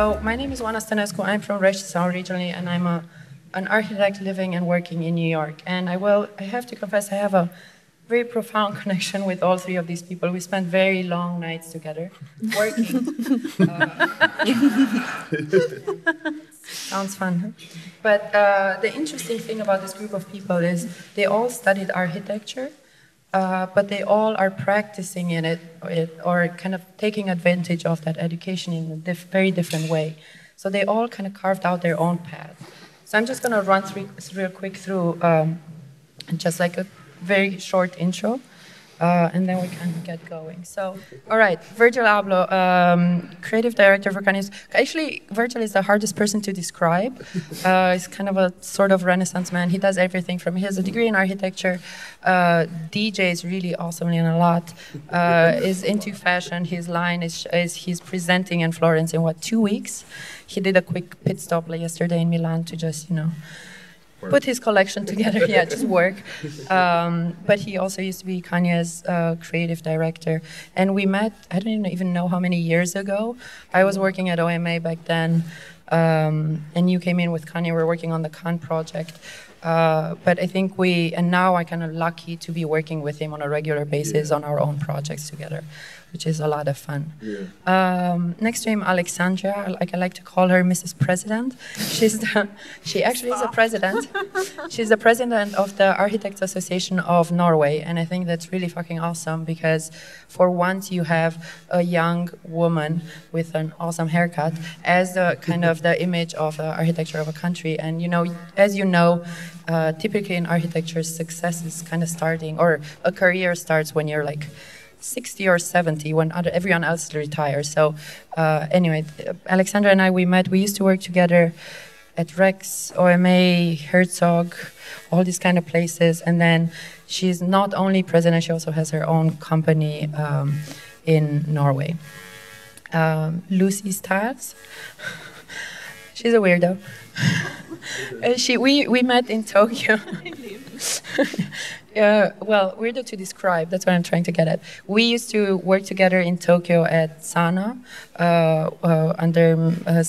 So my name is Oana Stănescu. I'm from Redesign originally, and I'm an architect living and working in New York. And I have to confess, I have a very profound connection with all three of these people. We spent very long nights together working. Sounds fun, huh? But the interesting thing about this group of people is they all studied architecture, but they all are practicing in it or kind of taking advantage of that education in a very different way. So they all kind of carved out their own path. So I'm just going to run real quick through just like a very short intro, and then we can get going. So, all right, Virgil Abloh, creative director for Kanye. Actually, Virgil is the hardest person to describe. He's kind of a sort of Renaissance man. He does everything from, he has a degree in architecture, DJs really awesomely and a lot, is into fashion. His line is he's presenting in Florence in, 2 weeks? He did a quick pit stop yesterday in Milan to just, put his collection together, yeah, just work. But he also used to be Kanye's creative director. And we met, I don't even know how many years ago. I was working at OMA back then, and you came in with Kanye. We were working on the Khan project. But I think now I'm kind of lucky to be working with him on a regular basis on our own projects together, which is a lot of fun. Yeah. Next to him, Alexandria, I like to call her Mrs. President. She actually is a president. She's the president of the Architects Association of Norway, and I think that's really fucking awesome because for once you have a young woman with an awesome haircut as the kind of the image of the architecture of a country. And as you know, typically in architecture, success is kind of starting, or a career starts when you're like 60 or 70, when everyone else retires. So anyway, Alexandra and I, we used to work together at Rex, OMA, Herzog, all these kind of places. And then she's not only president, she also has her own company in Norway. Lucy Stiles, she's a weirdo. We met in Tokyo. Well, weirdo to describe, that's what I'm trying to get at. We used to work together in Tokyo at SANAA under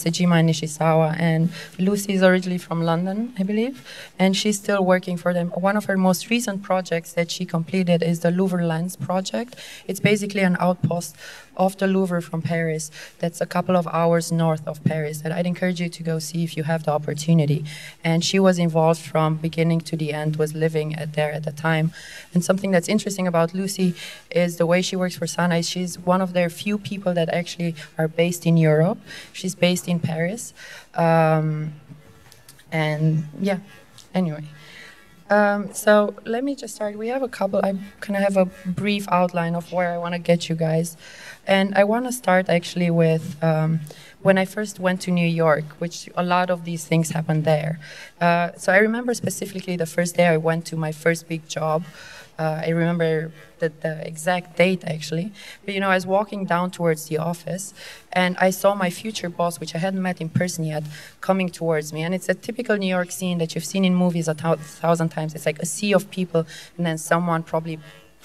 Sejima and Nishizawa, and Lucy is originally from London, I believe, and she's still working for them. One of her most recent projects that she completed is the Louvre Lens project. It's basically an outpost of the Louvre from Paris that's a couple of hours north of Paris that I'd encourage you to go see if you have the opportunity. And she was involved from beginning to the end, was living there at the time. And something that's interesting about Lucy is the way she works for SANAA. She's one of their few people that actually are based in Europe. She's based in Paris. And yeah, anyway. So let me just start. We have I kind of have a brief outline of where I want to get you guys. And I want to start actually with when I first went to New York, which a lot of these things happened there. So I remember specifically the first day I went to my first big job. I remember the exact date, actually. But, I was walking down towards the office, and I saw my future boss, which I hadn't met in person yet, coming towards me. And it's a typical New York scene that you've seen in movies 1,000 times. It's like a sea of people, and then someone probably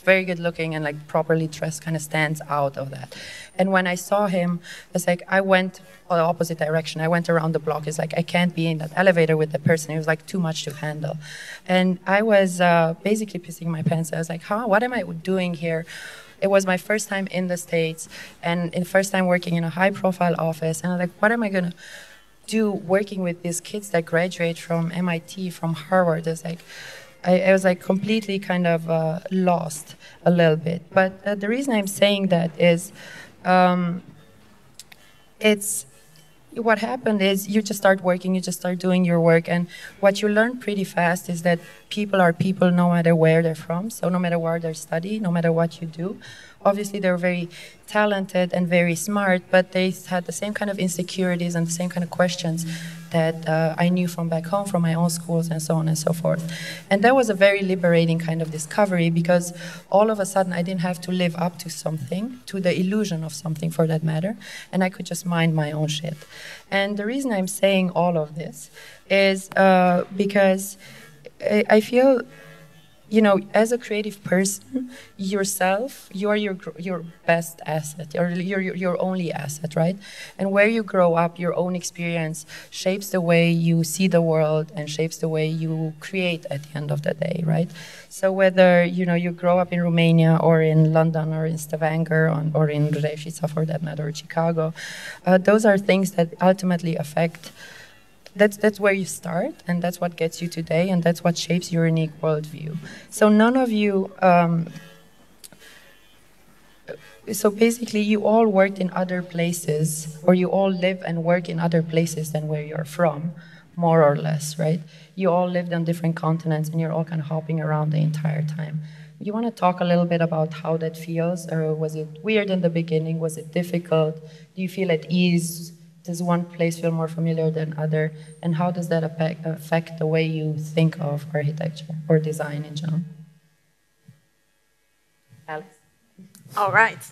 very good looking and properly dressed kind of stands out of that. And when I saw him, it's I went the opposite direction. I went around the block. It's I can't be in that elevator with the person. It was too much to handle. And I was basically pissing my pants. I was what am I doing here? It was my first time in the States and first time working in a high profile office. And I was what am I going to do working with these kids that graduate from MIT, from Harvard? It's I was completely kind of lost a little bit. But the reason I'm saying that is it's what happened is you just start working, you just start doing your work, and what you learn pretty fast is that people are people no matter where they're from, so no matter where they study, no matter what you do. Obviously, they're very talented and very smart, but they had the same kind of insecurities and the same kind of questions that I knew from back home, from my own schools, and so on and so forth. And that was a very liberating kind of discovery, because all of a sudden I didn't have to live up to something, to the illusion of something for that matter, and I could just mind my own shit. And the reason I'm saying all of this is because I feel you know, as a creative person, yourself, you are your best asset, or your only asset, right? And where you grow up, your own experience shapes the way you see the world and shapes the way you create at the end of the day, right? So whether, you know, you grow up in Romania or in London or in Stavanger or in Reșița for that matter, or Chicago, those are things that ultimately affect. That's where you start, and that's what gets you today, and that's what shapes your unique worldview. So none of you. So basically, you all worked in other places, or you all live and work in other places than where you're from, more or less, right? You all lived on different continents, and you're all kind of hopping around the entire time. You want to talk a little bit about how that feels, or was it weird in the beginning? Was it difficult? Do you feel at ease? Does one place feel more familiar than other? And how does that affect the way you think of architecture or design in general? Alex? All right.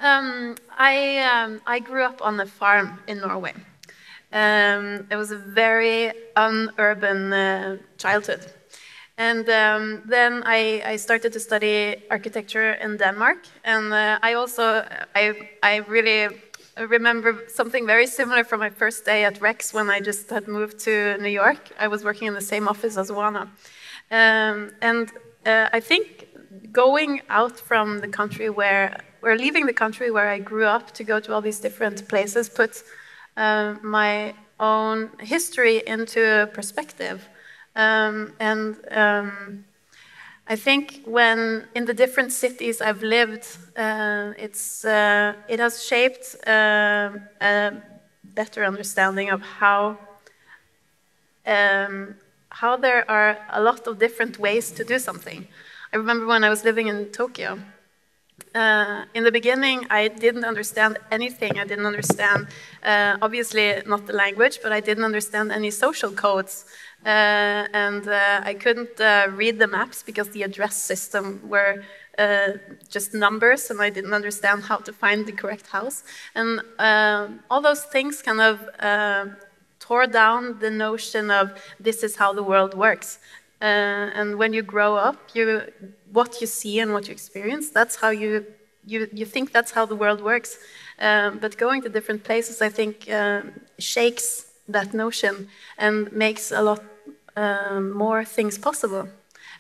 I grew up on a farm in Norway. It was a very unurban childhood. And then I started to study architecture in Denmark. And I really remember something very similar from my first day at Rex when I just had moved to New York. I was working in the same office as Oana. I think going out from the country leaving the country where I grew up to go to all these different places put my own history into perspective. I think when in the different cities I've lived, it has shaped a better understanding of how there are a lot of different ways to do something. I remember when I was living in Tokyo. In the beginning, I didn't understand anything. I didn't understand, obviously not the language, but I didn't understand any social codes. I couldn't read the maps because the address system were just numbers, and I didn't understand how to find the correct house. And all those things kind of tore down the notion of this is how the world works. And when you grow up, what you see and what you experience, that's how you think that's how the world works. But going to different places, I think, shakes that notion and makes a lot more things possible.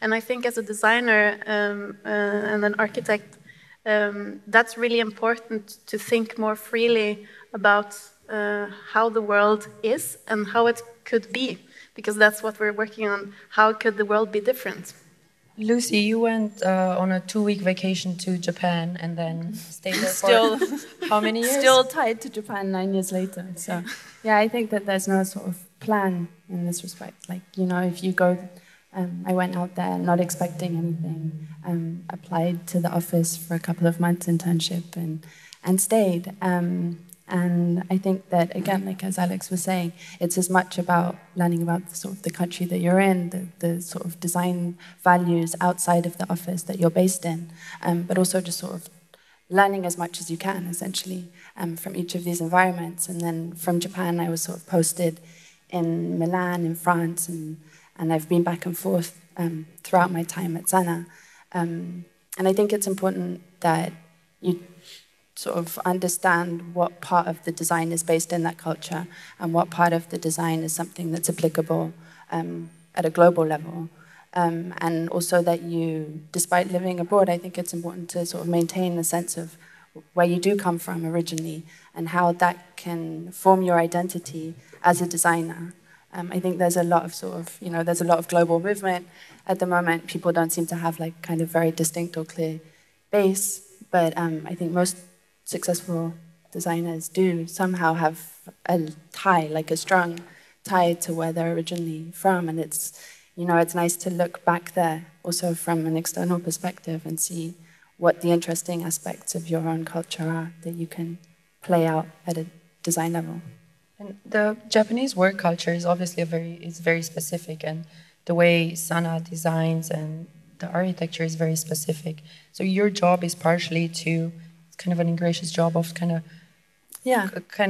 And I think as a designer and an architect, that's really important to think more freely about how the world is and how it could be, because that's what we're working on. How could the world be different? Lucy, you went on a 2-week vacation to Japan and then stayed there for how many years? Still tied to Japan 9 years later. So, yeah, I think that there's no sort of plan in this respect. Like, you know, if you go, I went out there not expecting anything, applied to the office for a couple of months internship and stayed. And I think that, again, like as Alex was saying, it's as much about learning about the sort of the country that you're in, the sort of design values outside of the office that you're based in, but also just sort of learning as much as you can, essentially, from each of these environments. And then from Japan, I was sort of posted in Milan, in France, and I've been back and forth throughout my time at SANAA. And I think it's important that you sort of understand what part of the design is based in that culture and what part of the design is something that's applicable at a global level. And also that you, despite living abroad, I think it's important to sort of maintain a sense of where you do come from originally and how that can form your identity as a designer. I think there's a lot of sort of, you know, there's a lot of global movement at the moment. People don't seem to have like kind of very distinct or clear base, but I think most successful designers do somehow have a tie, like a strong tie to where they're originally from. And it's, you know, it's nice to look back there also from an external perspective and see what the interesting aspects of your own culture are that you can play out at a design level. And the Japanese work culture is obviously very specific, and the way SANAA designs and the architecture is very specific. So your job is partially to, it's kind of an ingracious job of kind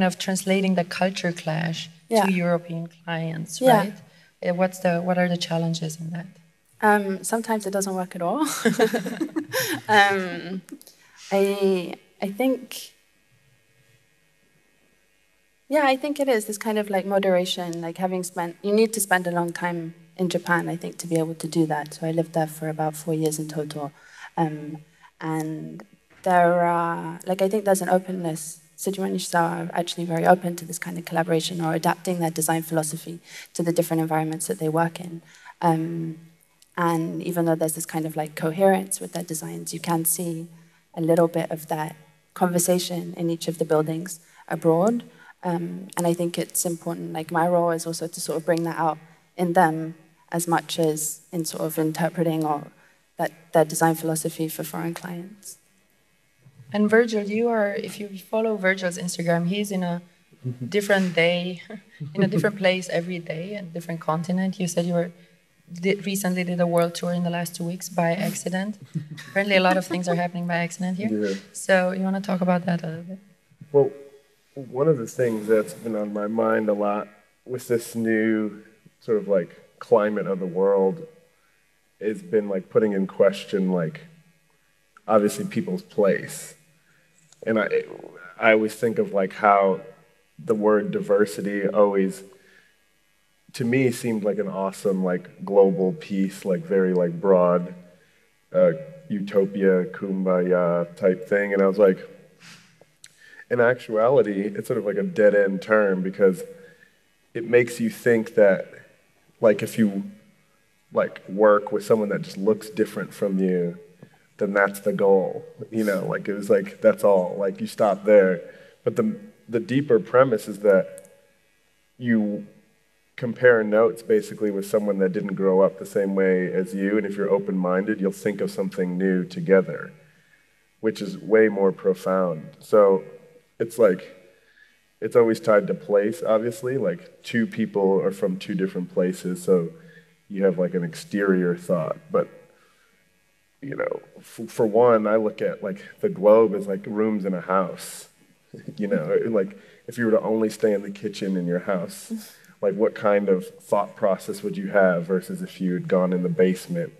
of translating the culture clash to European clients, right? What are the challenges in that? Sometimes it doesn't work at all. I think, yeah, I think it is this kind of like moderation, like you need to spend a long time in Japan, I think, to be able to do that. So I lived there for about 4 years in total. And there are, like, I think there's an openness. Japanese are actually very open to this kind of collaboration or adapting their design philosophy to the different environments that they work in. And even though there's this kind of like coherence with their designs, you can see a little bit of that conversation in each of the buildings abroad. And I think it's important, like my role is also to sort of bring that out in them as much as in sort of interpreting or that design philosophy for foreign clients. And Virgil, if you follow Virgil's Instagram, he's in a different day, in a different place every day, and different continent. You said you recently did a world tour in the last 2 weeks by accident. Apparently a lot of things are happening by accident here. Yeah. So you want to talk about that a little bit? Well, one of the things that's been on my mind a lot with this new sort of like climate of the world has been like putting in question like obviously people's place. And I always think of like how the word diversity always to me seemed like an awesome like global piece, like very like broad utopia, kumbaya type thing. And I was like, in actuality, it's sort of like a dead-end term because it makes you think that like if you like work with someone that just looks different from you, then that's the goal. You know, like it was like that's all. Like you stop there. But the deeper premise is that you compare notes basically with someone that didn't grow up the same way as you, and if you're open-minded, you'll think of something new together, which is way more profound. So it's like, it's always tied to place, obviously, like two people are from two different places, so you have like an exterior thought, but you know, for one, I look at like the globe as like rooms in a house, you know, like if you were to only stay in the kitchen in your house, like what kind of thought process would you have versus if you had gone in the basement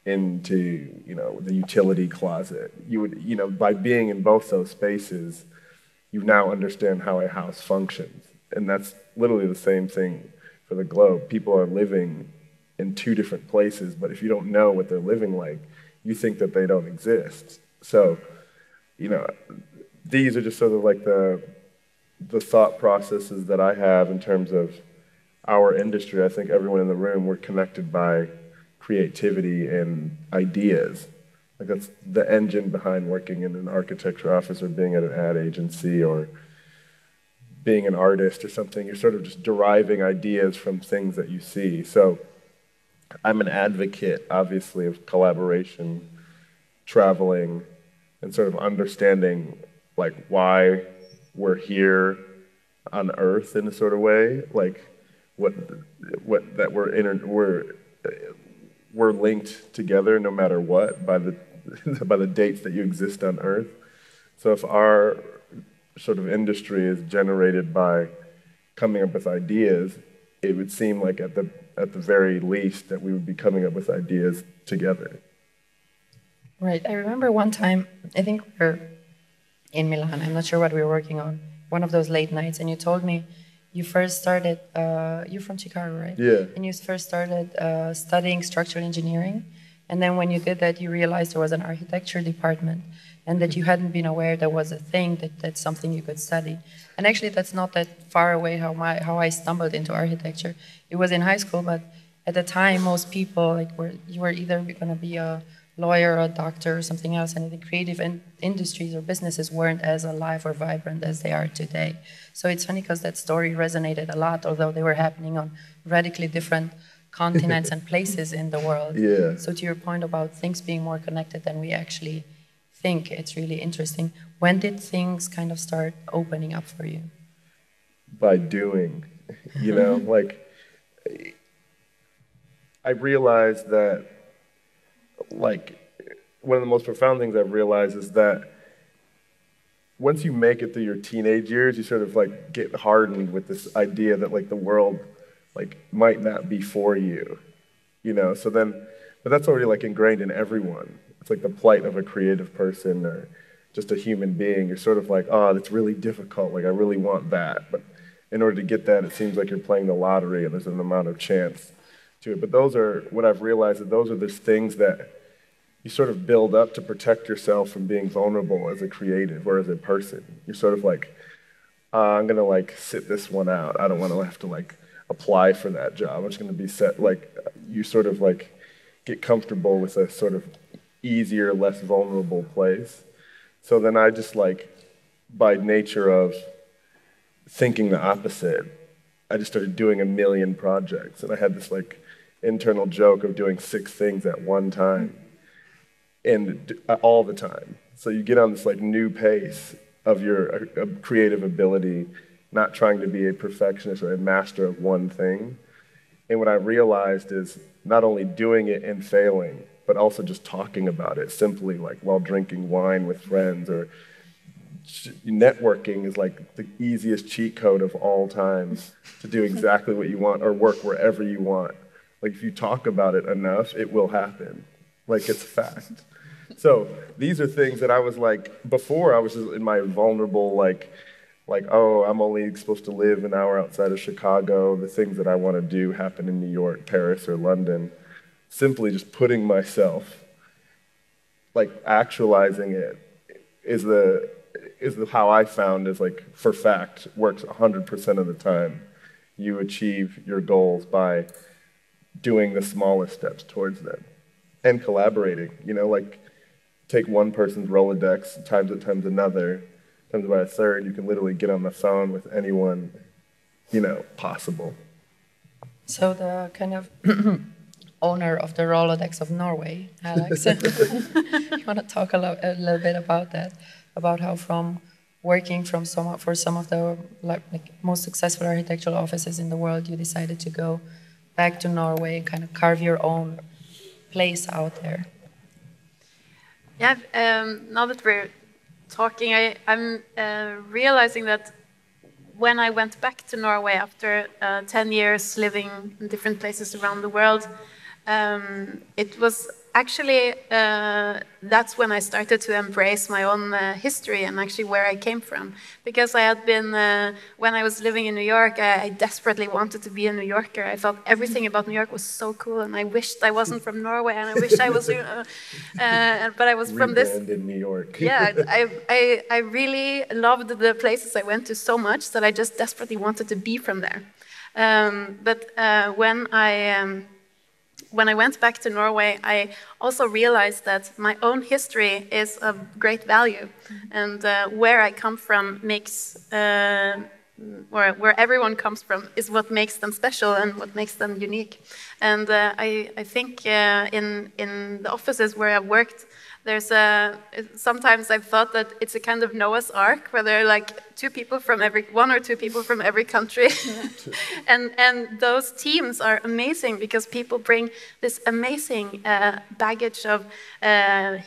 into, you know, the utility closet? You would, you know, by being in both those spaces, you now understand how a house functions. And that's literally the same thing for the globe. People are living in two different places, but if you don't know what they're living like, you think that they don't exist. So, you know, these are just sort of like the thought processes that I have in terms of our industry. I think everyone in the room, we're connected by creativity and ideas. Like that's the engine behind working in an architecture office or being at an ad agency or being an artist or something. You're sort of just deriving ideas from things that you see. So I'm an advocate, obviously, of collaboration, traveling, and sort of understanding like why we're here on Earth in a sort of way, like that we're linked together no matter what by the dates that you exist on Earth. So if our sort of industry is generated by coming up with ideas, it would seem like at the very least that we would be coming up with ideas together. Right. I remember one time, I think we were in Milan, I'm not sure what we were working on, one of those late nights, and you told me you first started, you're from Chicago, right? Yeah. And you first started studying structural engineering, and then when you did that, you realized there was an architecture department, and that you hadn't been aware there was a thing that's something you could study. And actually, that's not that far away how I stumbled into architecture. It was in high school, but at the time, most people you were either going to be a lawyer or a doctor or something else, and the creative industries or businesses weren't as alive or vibrant as they are today. So it's funny because that story resonated a lot, although they were happening on radically different continents and places in the world. Yeah. So to your point about things being more connected than we actually think, it's really interesting. When did things kind of start opening up for you? By doing, you know, like I realized that like one of the most profound things I've realized is that once you make it through your teenage years, you sort of like get hardened with this idea that like the world like might not be for you, you know. So then But that's already like ingrained in everyone. It's like the plight of a creative person or just a human being. You're sort of like, oh, that's really difficult. Like, I really want that. But in order to get that, it seems like you're playing the lottery and there's an amount of chance to it. But those are, what I've realized, that those are the things that you sort of build up to protect yourself from being vulnerable as a creative or as a person. You're sort of like, I'm gonna like sit this one out. I don't want to have to like apply for that job. I'm just gonna be set, like, you sort of like get comfortable with a sort of easier, less vulnerable place. So then I just like, by nature of thinking the opposite, I just started doing a million projects. And I had this like internal joke of doing 6 things at one time and all the time. So you get on this like new pace of your creative ability, not trying to be a perfectionist or a master of one thing. And what I realized is not only doing it and failing, but also just talking about it simply, like while drinking wine with friends, or networking is like the easiest cheat code of all time to do exactly what you want or work wherever you want. Like if you talk about it enough, it will happen. Like it's fact. So these are things that I was like, before I was just in my vulnerable, like, oh, I'm only supposed to live an hour outside of Chicago. The things that I want to do happen in New York, Paris, or London. Simply just putting myself, like actualizing it, is how I found is like, for fact, works 100% of the time. You achieve your goals by doing the smallest steps towards them and collaborating. You know, like take one person's Rolodex, times it times another, times by a third. You can literally get on the phone with anyone, you know, possible. So the kind of owner of the Rolodex of Norway, Alex, you want to talk a little bit about that, about how from working for some of the like most successful architectural offices in the world, you decided to go back to Norway and kind of carve your own place out there. Yeah, now that we're talking, I'm realizing that when I went back to Norway after 10 years living in different places around the world, it was actually, that's when I started to embrace my own history and actually where I came from. Because I had been, when I was living in New York, I desperately wanted to be a New Yorker. I thought everything about New York was so cool, and I wished I wasn't from Norway, and I wish I was, but I was from this. In New York. Yeah, I really loved the places I went to so much that I just desperately wanted to be from there. But when I went back to Norway, I also realized that my own history is of great value, and where I come from makes, where everyone comes from is what makes them special and what makes them unique. And I think in the offices where I've worked, there's sometimes I've thought that it's a kind of Noah's Ark, where there are like one or two people from every country. and those teams are amazing because people bring this amazing baggage of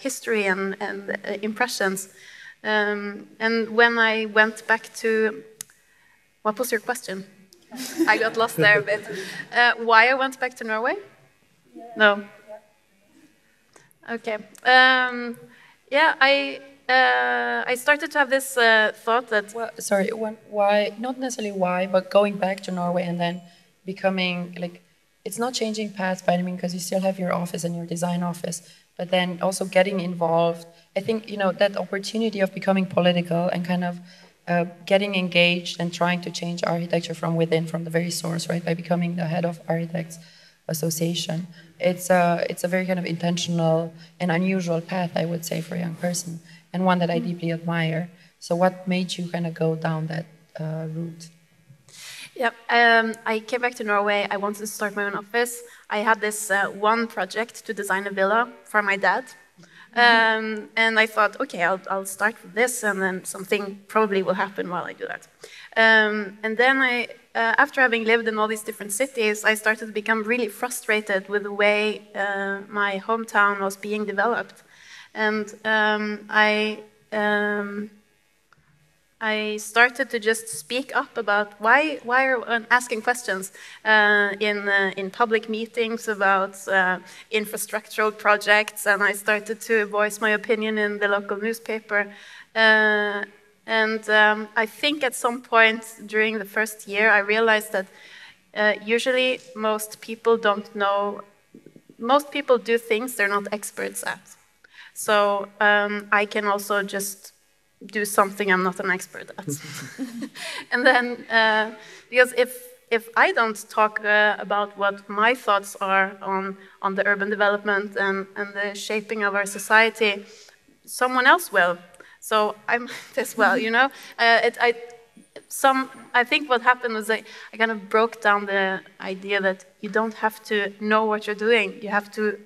history and impressions. And when I went back to, what was your question? I got lost there a bit. Why I went back to Norway? No. Okay. Yeah, I started to have this thought that. Well, sorry, why? Not necessarily why, but going back to Norway and then becoming like, it's not changing paths by any means because you still have your office and your design office, but then also getting involved. I think that opportunity of becoming political and kind of getting engaged and trying to change architecture from within, from the very source, right? By becoming the head of Architects Association. It's a very kind of intentional and unusual path, I would say, for a young person, and one that I deeply admire. So what made you kind of go down that route? Yeah, I came back to Norway. I wanted to start my own office. I had this one project to design a villa for my dad. And I thought, okay, I'll start with this, and then something probably will happen while I do that. And then after having lived in all these different cities, I started to become really frustrated with the way my hometown was being developed. And I started to just speak up about why are asking questions in public meetings about infrastructural projects, and I started to voice my opinion in the local newspaper. I think at some point during the first year, I realized that usually most people don't know. Most people do things they're not experts at. So I can also just do something I'm not an expert at. And then, because if I don't talk about what my thoughts are on the urban development and the shaping of our society, someone else will. So I'm as well, you know. I think what happened was I kind of broke down the idea that you don't have to know what you're doing. You have to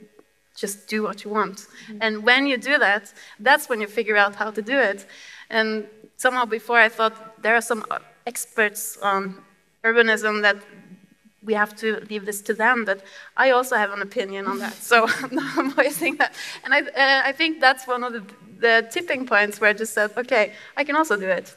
just do what you want. Mm-hmm. And when you do that, that's when you figure out how to do it. And somehow before I thought there are some experts on urbanism that we have to leave this to them, but I also have an opinion on that. So I'm voicing that. And I think that's one of the tipping points where I just said, okay, I can also do it.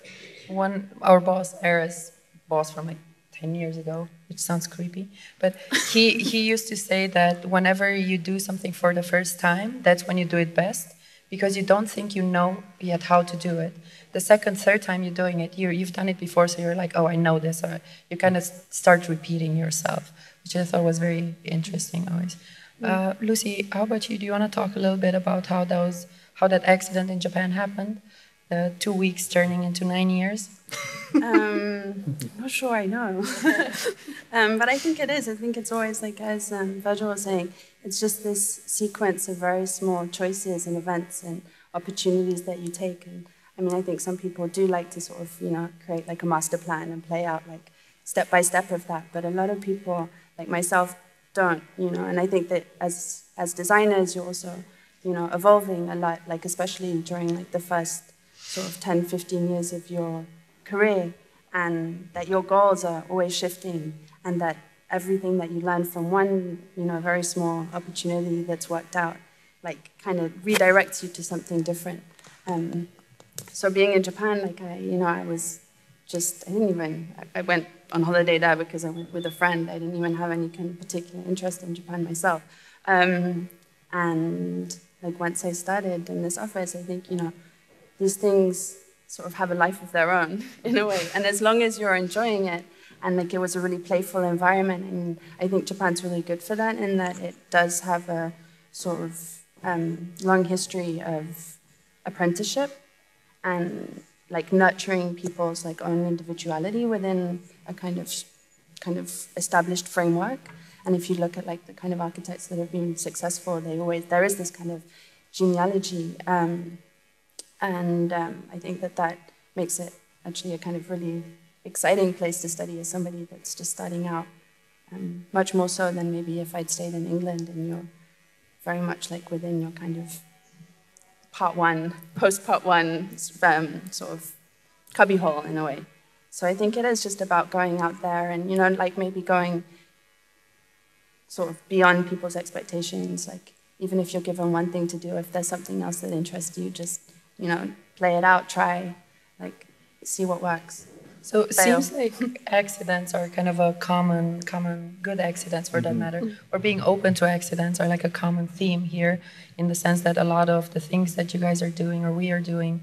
Our boss, Era's boss from like 10 years ago, which sounds creepy, but he used to say that whenever you do something for the first time, that's when you do it best, because you don't think you know yet how to do it. The second, third time you're doing it, you've done it before, so you're like, oh, I know this, or you kind of start repeating yourself, which I thought was very interesting always. Lucy, how about you? Do you want to talk a little bit about how that accident in Japan happened? 2 weeks turning into 9 years? I'm not sure I know. But I think it is. I think it's always like, as Virgil was saying, it's just this sequence of very small choices and events and opportunities that you take. And I mean, I think some people do like to sort of, you know, create like a master plan and play out like step by step of that. But a lot of people, like myself, don't, you know. And I think that as designers, you're also, you know, evolving a lot, like especially during like the first sort of 10, 15 years of your career, and that your goals are always shifting, and that everything that you learn from one, you know, very small opportunity that's worked out, like kind of redirects you to something different. So being in Japan, like I went on holiday there because I went with a friend. I didn't even have any kind of particular interest in Japan myself. And like once I started in this office, I think, you know, these things sort of have a life of their own in a way. And as long as you're enjoying it, and like it was a really playful environment, and I think Japan's really good for that, in that it does have a sort of long history of apprenticeship and like nurturing people's like own individuality within a kind of established framework. And if you look at like the kind of architects that have been successful, there is this kind of genealogy. I think that makes it actually a kind of really exciting place to study as somebody that's just starting out, much more so than maybe if I'd stayed in England and you're very much like within your kind of post-part one sort of cubbyhole in a way. So I think it is just about going out there and, you know, like maybe going sort of beyond people's expectations. Like even if you're given one thing to do, if there's something else that interests you, just, you know, play it out, try, like see what works. So it seems like accidents are kind of a common good accidents for that matter, or being open to accidents are like a common theme here, in the sense that a lot of the things that you guys are doing or we are doing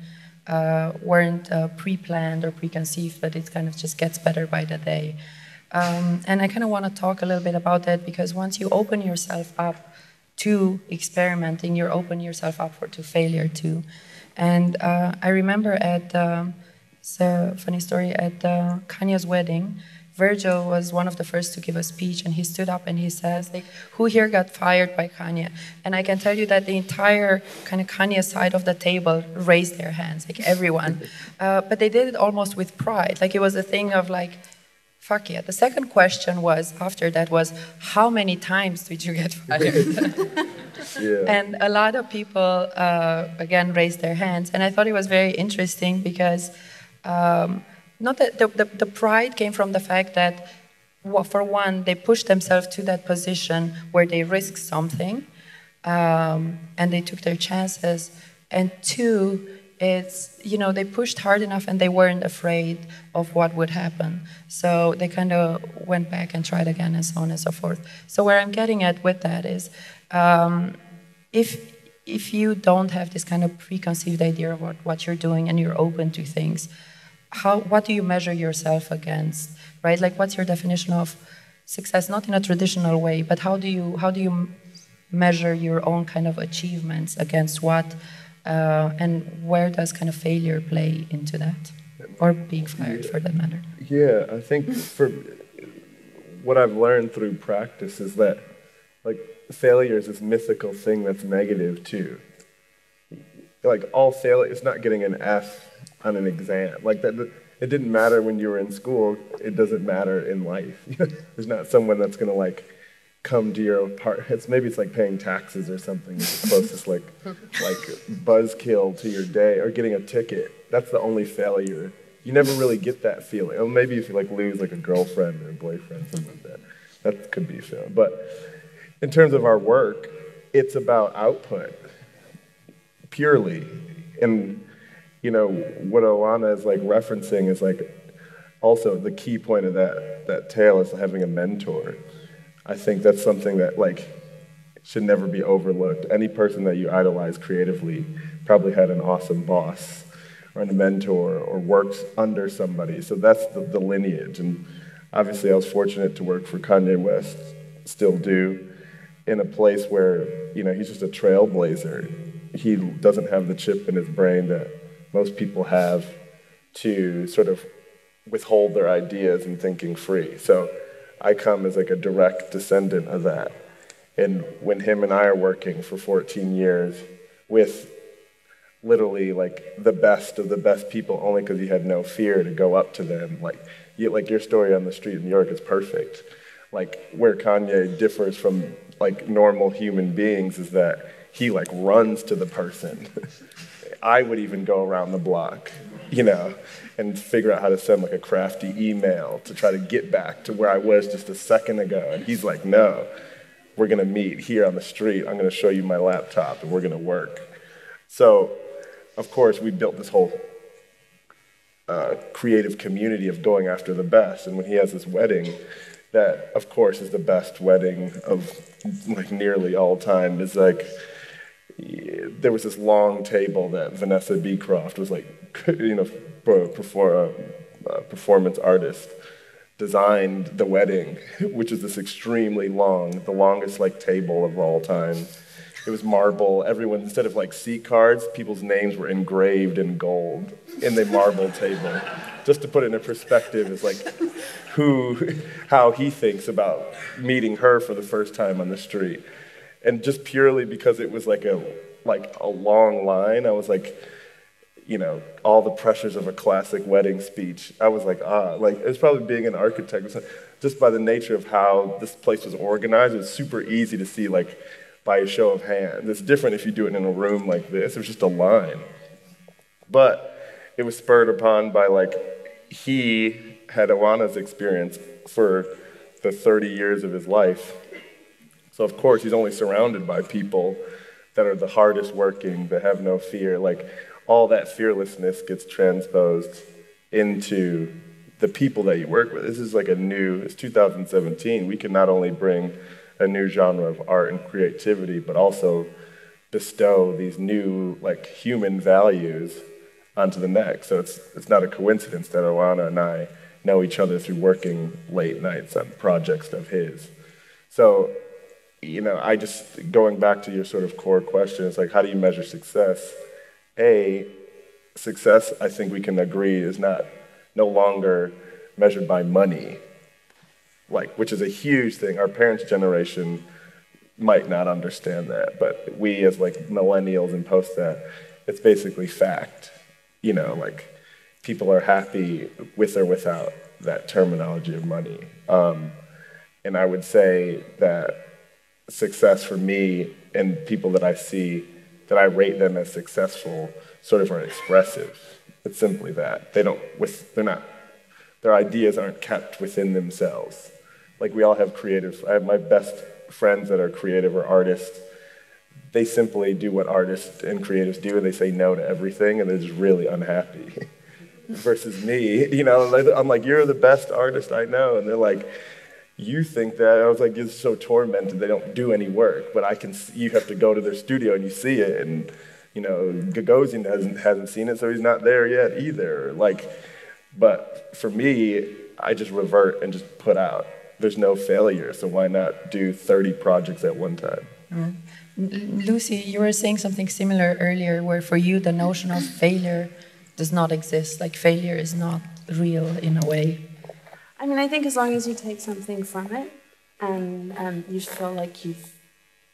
weren't pre-planned or preconceived, but it kind of just gets better by the day. And I kind of want to talk a little bit about that, because once you open yourself up to experimenting, you open yourself up to failure too. And I remember it's a funny story, at Kanye's wedding, Virgil was one of the first to give a speech, and he stood up and he says, like, who here got fired by Kanye? And I can tell you that the entire kind of Kanye side of the table raised their hands, like everyone. But they did it almost with pride. Like it was a thing of like, fuck yeah. The second question after that was, how many times did you get fired? Yeah. And a lot of people, again, raised their hands. And I thought it was very interesting because not that the pride came from the fact that, well, for one, they pushed themselves to that position where they risked something, and they took their chances. And two, it's, they pushed hard enough and they weren't afraid of what would happen. So they kind of went back and tried again and so on and so forth. So where I'm getting at with that is, if you don't have this kind of preconceived idea of what you're doing and you're open to things, what do you measure yourself against, right? Like, what's your definition of success? Not in a traditional way, but how do you measure your own kind of achievements against what, and where does kind of failure play into that, or being fired for that matter? Yeah, I think for what I've learned through practice is that, like, failure is this mythical thing that's negative too. Like, all failure is not getting an F on an exam. Like, that, it didn't matter when you were in school. It doesn't matter in life. There's not someone that's gonna like come to your apartment. Maybe it's like paying taxes or something. It's the closest like buzzkill to your day, or getting a ticket. That's the only failure. You never really get that feeling. Or maybe if you like lose like a girlfriend or a boyfriend, something like that. That could be a failure. But in terms of our work, it's about output purely. And what Oana is like referencing is like also the key point of that tale is having a mentor. I think that's something that like should never be overlooked. Any person that you idolize creatively probably had an awesome boss or a mentor or worked under somebody. So that's the lineage. And obviously I was fortunate to work for Kanye West, still do, in a place where, he's just a trailblazer. He doesn't have the chip in his brain that most people have to sort of withhold their ideas and thinking free. So I come as like a direct descendant of that. And when him and I are working for 14 years with literally like the best of the best people, only because he had no fear to go up to them. Like your story on the street in New York is perfect. Like, where Kanye differs from like normal human beings is that he like runs to the person. I would even go around the block, and figure out how to send like a crafty email to try to get back to where I was just a second ago. And he's like, no, we're gonna meet here on the street. I'm gonna show you my laptop and we're gonna work. So, of course, we built this whole creative community of going after the best. And when he has this wedding, that of course is the best wedding of like nearly all time, is like, there was this long table that Vanessa Beecroft was like, performance artist, designed the wedding, which is this extremely long, the longest like table of all time. It was marble. Everyone, instead of like seat cards, people's names were engraved in gold in the marble table. Just to put it in perspective, is like how he thinks about meeting her for the first time on the street. And just purely because it was like a long line, I was like, all the pressures of a classic wedding speech. I was like, it's probably being an architect. Just by the nature of how this place was organized, it was super easy to see, like, by a show of hands. It's different if you do it in a room like this. It was just a line. But it was spurred upon by, like, he had Oana's experience for the 30 years of his life. So, of course, he's only surrounded by people that are the hardest working, that have no fear. Like, all that fearlessness gets transposed into the people that you work with. This is like it's 2017. We can not only bring a new genre of art and creativity, but also bestow these new, like, human values onto the next. So it's not a coincidence that Oana and I know each other through working late nights on projects of his. So, I just, going back to your sort of core question, it's like, how do you measure success? Success, I think we can agree, is no longer measured by money, which is a huge thing. Our parents' generation might not understand that, but we as like millennials and post that, it's basically fact. People are happy with or without that terminology of money. And I would say that success for me and people that I see, that I rate them as successful, sort of are expressive. It's simply that. Their ideas aren't kept within themselves. Like, we all have I have my best friends that are creative or artists. they simply do what artists and creatives do, and they say no to everything, and they're just really unhappy. Versus me, you know, I'm like, you're the best artist I know, and they're like, you think that? I was like, it's so tormented. They don't do any work, but I can. You have to go to their studio and you see it, and you know, Gagosian hasn't seen it, so he's not there yet either. Like, but for me, I just revert and just put out. There's no failure, so why not do 30 projects at one time? Lucy, you were saying something similar earlier, where for you the notion of failure does not exist. Like failure is not real in a way. I mean, I think as long as you take something from it and you feel like you've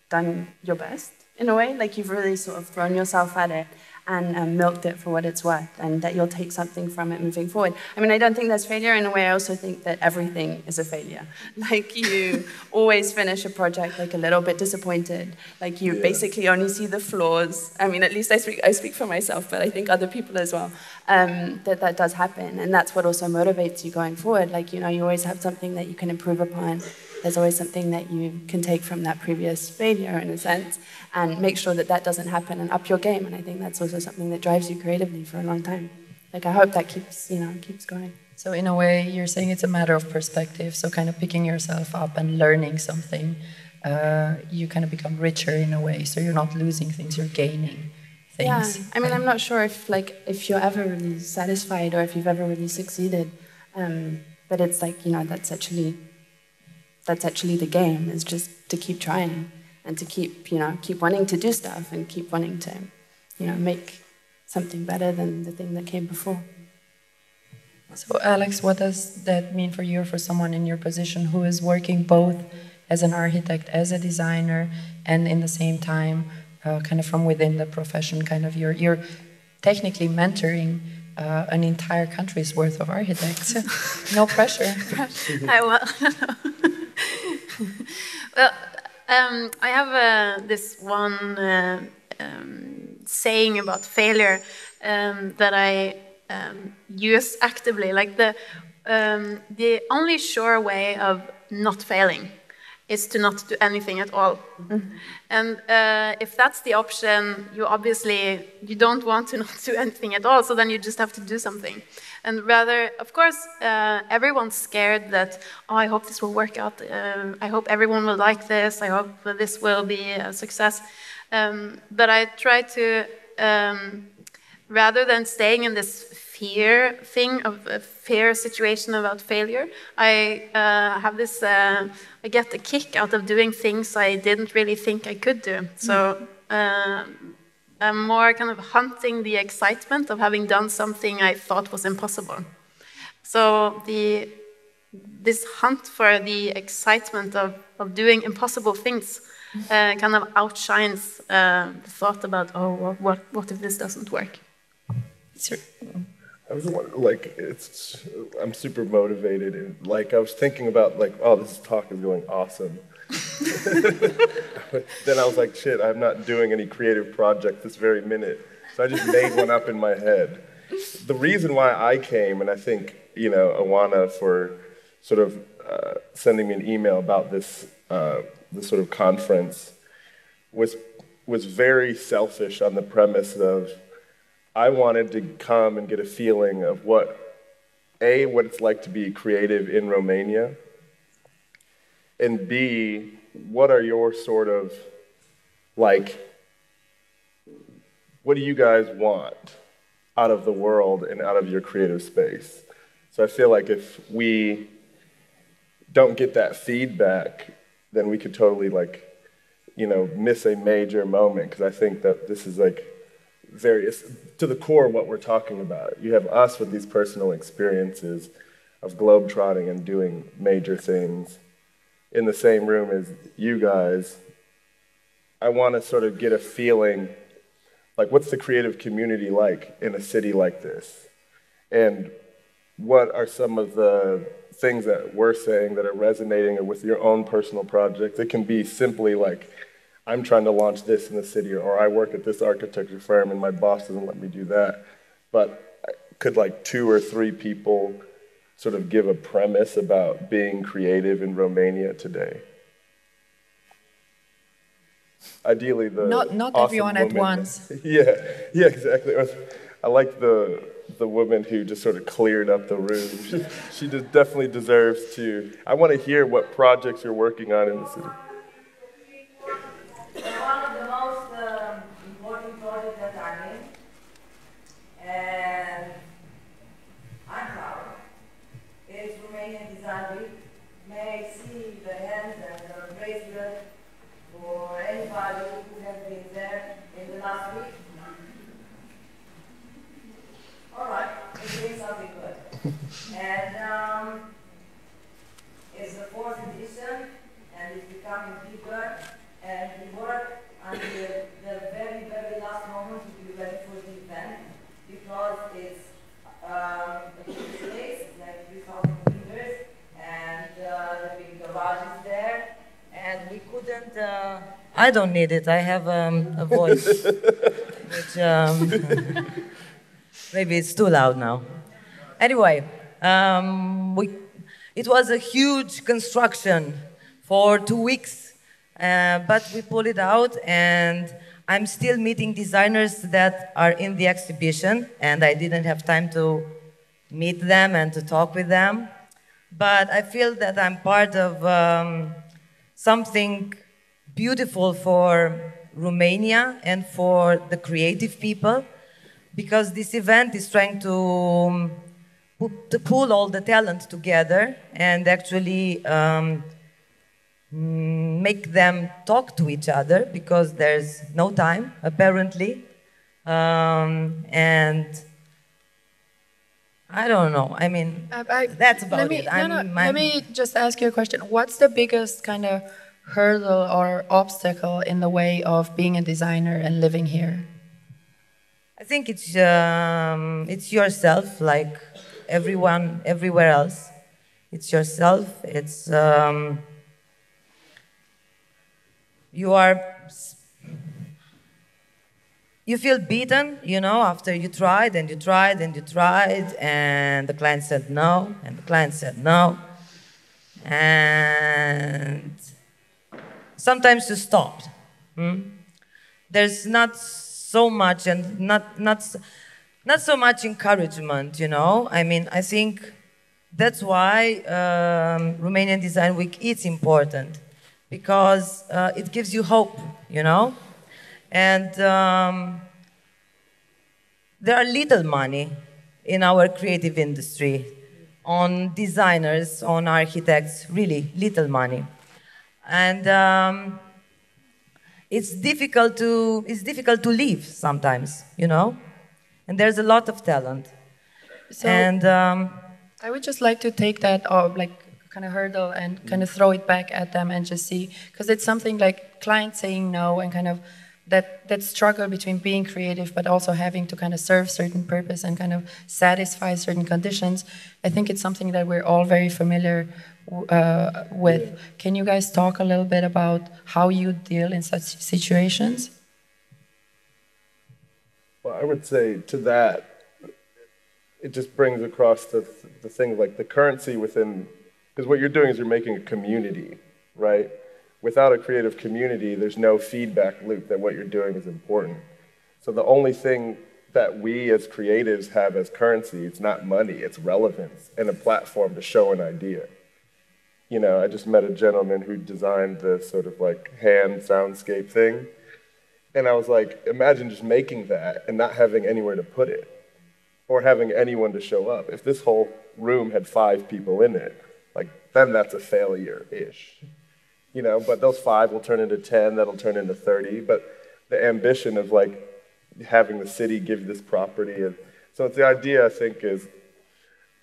done your best in a way, like you've really sort of thrown yourself at it and milked it for what it's worth, and that you'll take something from it moving forward. I mean, I don't think that's failure in a way. I also think that everything is a failure. Like you always finish a project like a little bit disappointed. Like you basically only see the flaws. I mean, at least I speak for myself, but I think other people as well, that does happen. And that's what also motivates you going forward. Like, you know, you always have something that you can improve upon. There's always something that you can take from that previous failure, in a sense, and make sure that that doesn't happen and up your game. And I think that's also something that drives you creatively for a long time. Like, I hope that keeps going. So in a way, you're saying it's a matter of perspective. So kind of picking yourself up and learning something, you kind of become richer in a way. So you're not losing things, you're gaining things. Yeah, I mean, I'm not sure if you're ever really satisfied or if you've ever really succeeded. But it's like, you know, that's actually the game, is just to keep trying and to keep wanting to do stuff and keep wanting to, you know, make something better than the thing that came before. So Alex, what does that mean for you or for someone in your position who is working both as an architect, as a designer, and in the same time, kind of from within the profession, kind of you're technically mentoring an entire country's worth of architects. No pressure. Well, I have this one saying about failure that I use actively. Like the only sure way of not failing is to not do anything at all. Mm-hmm. And if that's the option, you don't want to not do anything at all, so then you just have to do something. And rather, of course, everyone's scared that, oh, I hope this will work out, I hope everyone will like this, I hope this will be a success. But I try to, rather than staying in this fear thing, of a fear situation about failure, I have this, I get a kick out of doing things I didn't really think I could do. So I'm more kind of hunting the excitement of having done something I thought was impossible. So this hunt for the excitement of doing impossible things kind of outshines the thought about, oh, what if this doesn't work? I was wondering, like, I'm super motivated, and like I was thinking about, like, oh, this talk is going awesome. Then I was like, shit, I'm not doing any creative project this very minute. So I just made one up in my head. The reason why I came, and I think, you know, Oana for sort of sending me an email about this sort of conference was very selfish on the premise of I wanted to come and get a feeling of what it's like to be creative in Romania, and B, what are your sort of, like, what do you guys want out of the world and out of your creative space? So I feel like if we don't get that feedback, then we could totally, like, you know, miss a major moment, because I think that this is, like, it's to the core of what we're talking about. You have us with these personal experiences of globetrotting and doing major things in the same room as you guys. I want to sort of get a feeling, like, what's the creative community like in a city like this? And what are some of the things that we're saying that are resonating with your own personal projects? It can be simply like, I'm trying to launch this in the city, or I work at this architecture firm and my boss doesn't let me do that. But could, like, 2 or 3 people sort of give a premise about being creative in Romania today? ideally the Not awesome everyone at woman. once. Yeah, exactly. I like the woman who just sort of cleared up the room. She just definitely deserves to. I want to hear what projects you're working on in the city. One of the most important projects that I'm in, and I'm proud, is Romanian Design Week. May I see the hands and the bracelet for anybody who has been there in the last week? All right, we're doing something good. And it's the fourth edition, and it's becoming bigger. And we work until the very, very last moment to be ready for the event, because it's a big space, like 3,000 meters, and the big garage is there. And we couldn't. I don't need it. I have a voice, which maybe it's too loud now. Anyway, it was a huge construction for 2 weeks. But we pulled it out, and I'm still meeting designers that are in the exhibition, and I didn't have time to meet them and to talk with them. But I feel that I'm part of something beautiful for Romania and for the creative people, because this event is trying to pull all the talent together and actually make them talk to each other, because there's no time, apparently. And I don't know. I mean, that's about it. Let me just ask you a question. What's the biggest kind of hurdle or obstacle in the way of being a designer and living here? I think it's yourself, like everyone, everywhere else. It's yourself. It's you feel beaten, after you tried and you tried and you tried, and the client said no, and the client said no, and sometimes you stopped. There's not so much, and not so much encouragement, I mean, I think that's why Romanian Design Week is important, because it gives you hope, and there are little money in our creative industry, on designers, on architects, really little money, and it's difficult to live sometimes, and there's a lot of talent. So and I would just like to take that kind of hurdle and kind of throw it back at them and just see, because it's something like clients saying no, and kind of that struggle between being creative but also having to kind of serve certain purpose and kind of satisfy certain conditions. I think it's something that we're all very familiar with. Yeah. Can you guys talk a little bit about how you deal in such situations? Well, I would say to that, it just brings across the thing like the currency within, because what you're doing is you're making a community, right? Without a creative community, there's no feedback loop that what you're doing is important. So the only thing that we as creatives have as currency, it's not money, it's relevance and a platform to show an idea. I just met a gentleman who designed this sort of like hand soundscape thing. And I was like, imagine just making that and not having anywhere to put it or having anyone to show up. If this whole room had 5 people in it, then that's a failure-ish. But those 5 will turn into 10, that'll turn into 30. But the ambition of having the city give this property. And so it's the idea, I think, is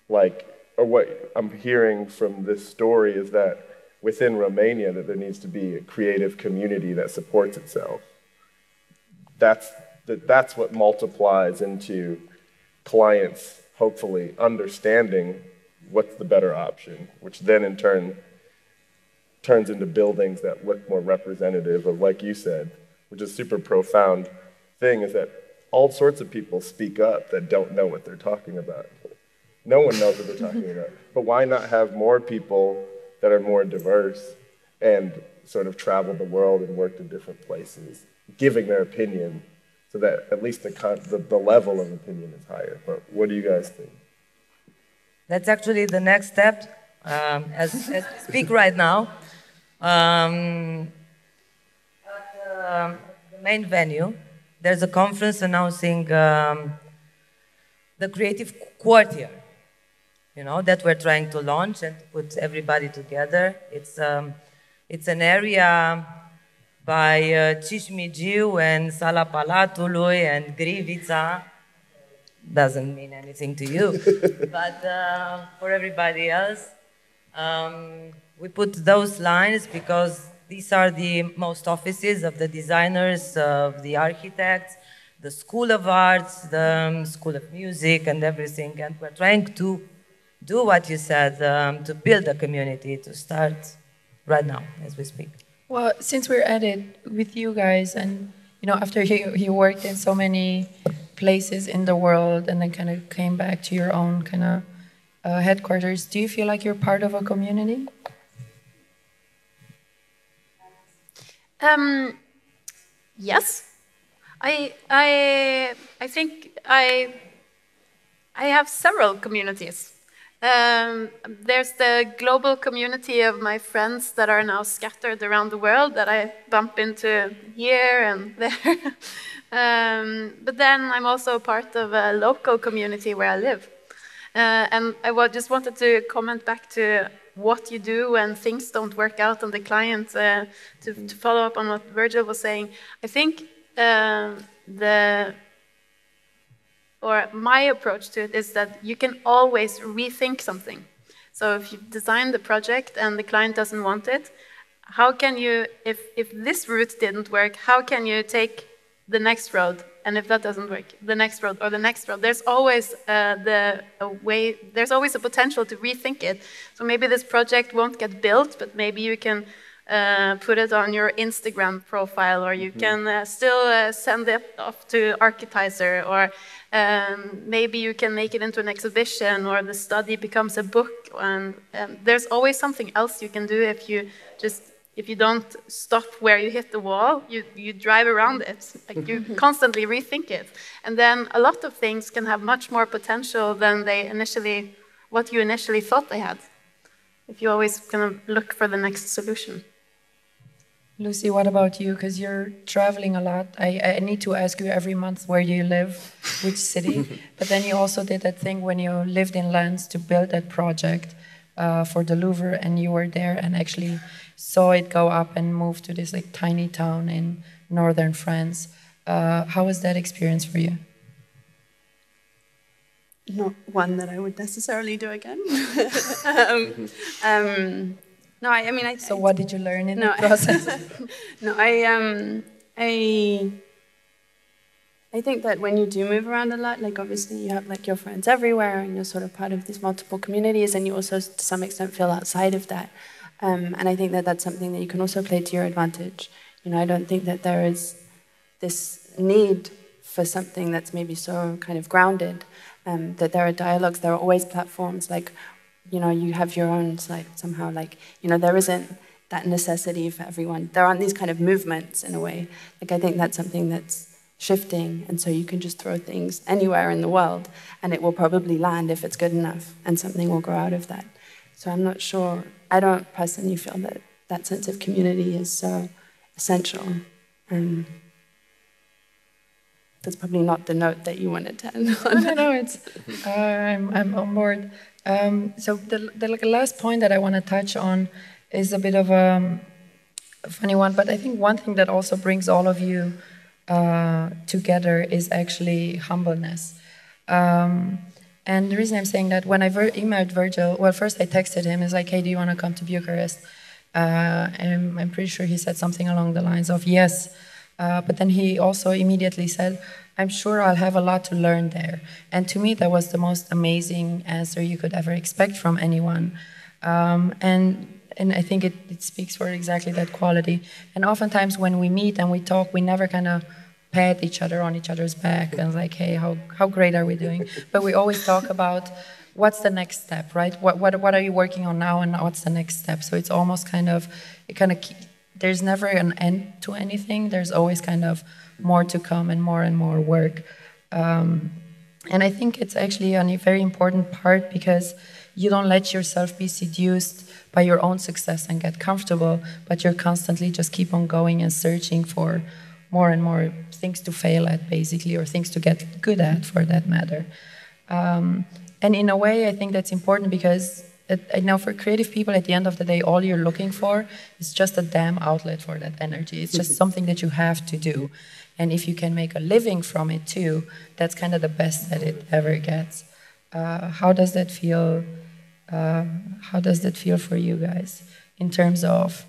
or what I'm hearing from this story is that within Romania that there needs to be a creative community that supports itself. That's what multiplies into clients hopefully understanding what's the better option, which then in turn turns into buildings that look more representative of, like you said, which is a super profound thing, is that all sorts of people speak up that don't know what they're talking about. No one knows what they're talking about. But why not have more people that are more diverse and sort of traveled the world and worked in different places, giving their opinion, so that at least the level of opinion is higher. But what do you guys think? That's actually the next step as we speak right now. At the main venue, there's a conference announcing the creative quarter, that we're trying to launch and to put everybody together. It's an area by Cismigiu and Sala Palatului and Grivița. Doesn't mean anything to you, but for everybody else, we put those lines because these are the most offices of the designers, of the architects, the School of Arts, the School of Music and everything, and we're trying to do what you said, to build a community, to start right now as we speak. Well, since we're at it with you guys, and after he worked in so many places in the world and then kind of came back to your own kind of headquarters, do you feel like you're part of a community? Yes. I think I have several communities. There's the global community of my friends that are now scattered around the world that I bump into here and there. But then I'm also part of a local community where I live. And I just wanted to comment back to what you do when things don't work out on the client, to follow up on what Virgil was saying. I think my approach to it is that you can always rethink something. So if you design the project and the client doesn't want it, how can you, if this route didn't work, how can you take the next road? And if that doesn't work, the next road or the next road. There's always there's always a potential to rethink it. So maybe this project won't get built, but maybe you can put it on your Instagram profile, or you can still send it off to Architizer, or maybe you can make it into an exhibition, or the study becomes a book. And there's always something else you can do if you don't stop where you hit the wall, you drive around it. Like you constantly rethink it. And then a lot of things can have much more potential than what you initially thought they had, if you always kind of look for the next solution. Lucy, what about you? Because you're traveling a lot. I need to ask you every month where you live, which city. But then you also did that thing when you lived in Lens to build that project for the Louvre, and you were there and actually saw it go up and move to this like tiny town in northern France. How was that experience for you? Not one that I would necessarily do again. No, I mean, so what did you learn in the process? No, I think that when you do move around a lot, like obviously you have like your friends everywhere, and you're sort of part of these multiple communities, and you also to some extent feel outside of that. And I think that that's something that you can also play to your advantage. I don't think that there is this need for something that's maybe so kind of grounded, that there are dialogues, there are always platforms, like, you have your own side somehow, like, there isn't that necessity for everyone. There aren't these kind of movements in a way. Like, I think that's something that's shifting, and so you can just throw things anywhere in the world, and it will probably land if it's good enough, and something will grow out of that. So I'm not sure, I don't personally feel that that sense of community is so essential. That's probably not the note that you wanted to end on. No, it's, I'm on board. So the last point that I want to touch on is a bit of a funny one, but I think one thing that also brings all of you together is actually humbleness. And the reason I'm saying that, when I emailed Virgil, well, first I texted him, it's like, hey, do you want to come to Bucharest? And I'm pretty sure he said something along the lines of yes. But then he also immediately said, I'm sure I'll have a lot to learn there. And to me, that was the most amazing answer you could ever expect from anyone. And I think it speaks for exactly that quality. And oftentimes when we meet and we talk, we never kind of pat each other on each other's back and like, hey, how great are we doing? But we always talk about what's the next step, right? What are you working on now, and what's the next step? So it's almost kind of, there's never an end to anything. There's always kind of more to come and more work. And I think it's actually a very important part because you don't let yourself be seduced by your own success and get comfortable, but you're constantly just keep on going and searching for more and more things to fail at, basically, or things to get good at, for that matter. And in a way, I think that's important because I know for creative people, at the end of the day, all you're looking for is just a damn outlet for that energy. It's just something that you have to do. And if you can make a living from it too, that's kind of the best that it ever gets. How does that feel? How does that feel for you guys in terms of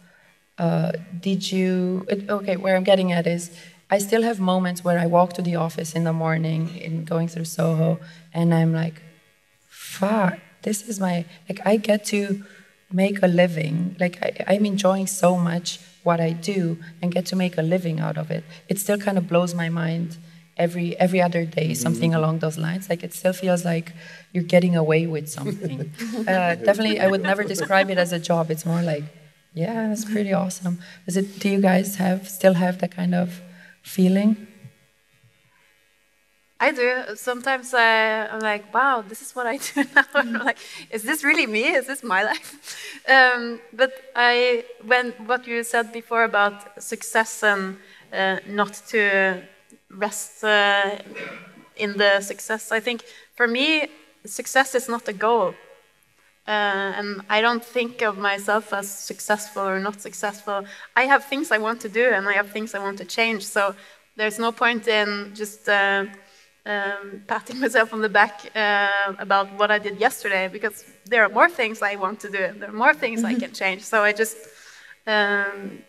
where I'm getting at is I still have moments where I walk to the office in the morning in going through Soho and I'm like, fuck, this is I get to make a living. I'm enjoying so much what I do and get to make a living out of it. It still kind of blows my mind every other day, something along those lines. It still feels like you're getting away with something. Definitely, I would never describe it as a job. It's more like, yeah, that's pretty awesome. Do you guys still have that kind of feeling? I do. Sometimes I'm like, wow, this is what I do now. I'm like, is this really me? Is this my life? But when what you said before about success and not to rest in the success, I think for me, success is not a goal. And I don't think of myself as successful or not successful. I have things I want to do and I have things I want to change. So there's no point in just patting myself on the back about what I did yesterday, because there are more things I want to do. There are more things I can change. So I just, I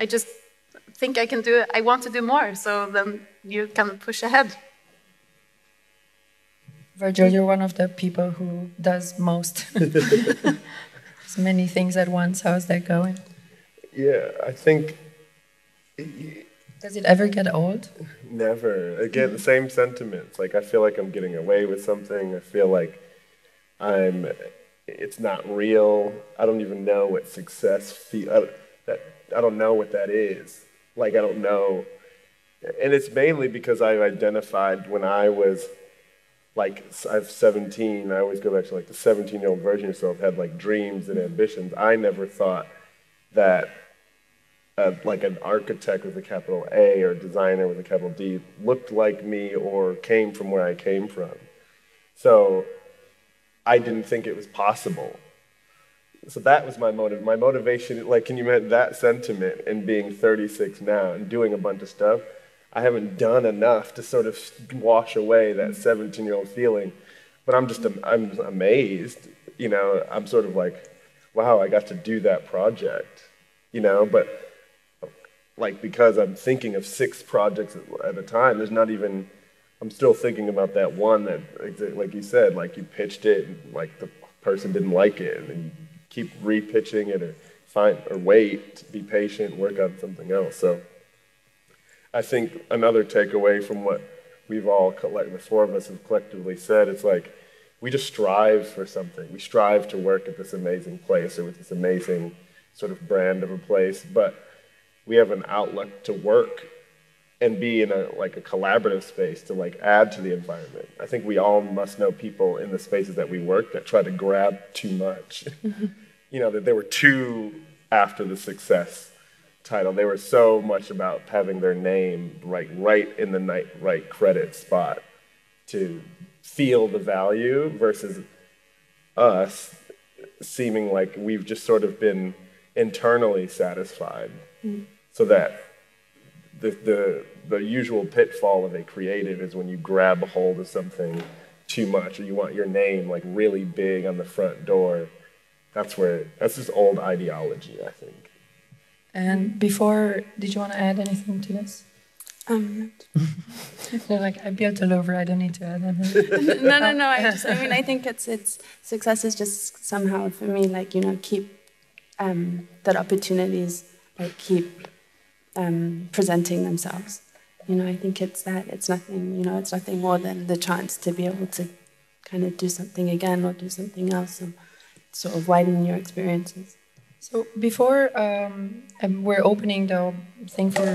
just think I can do. I want to do more. So then you can push ahead. Virgil, you're one of the people who does most. So many things at once. How's that going? Yeah, I think. Does it ever get old? Never. Again, the same sentiments. I feel like I'm getting away with something. I feel like it's not real. I don't even know what success I don't know what that is. I don't know. And it's mainly because I identified when I was, I was 17, I always go back to the 17-year-old version of yourself had dreams and ambitions. I never thought that an architect with a capital A or a designer with a capital D looked like me or came from where I came from. So I didn't think it was possible. So that was my motive. My motivation, can you imagine that sentiment and being 36 now and doing a bunch of stuff? I haven't done enough to sort of wash away that 17-year-old feeling. But I'm amazed. I'm sort of wow, I got to do that project. But because I'm thinking of 6 projects at a time, I'm still thinking about that one that, like you said, you pitched it and the person didn't like it, and then you keep repitching it or wait, be patient, work on something else. So I think another takeaway from what we've all, the 4 of us have collectively said, it's we just strive for something. We strive to work at this amazing place or with this amazing sort of brand of a place, but we have an outlook to work and be in a collaborative space to add to the environment. I think we all must know people in the spaces that we work that try to grab too much. That they were too after the success title. They were so much about having their name right in the right credit spot to feel the value versus us seeming like we've just sort of been internally satisfied. So that the usual pitfall of a creative is when you grab a hold of something too much or you want your name really big on the front door. That's this old ideology, I think. And before, did you want to add anything to this? They're I built a Louvre, I don't need to add anything. No. I think it's success is just somehow for me keep that opportunities keep presenting themselves. I think it's that. It's nothing. It's nothing more than the chance to be able to kind of do something again or do something else and sort of widen your experiences. So before we're opening the thing for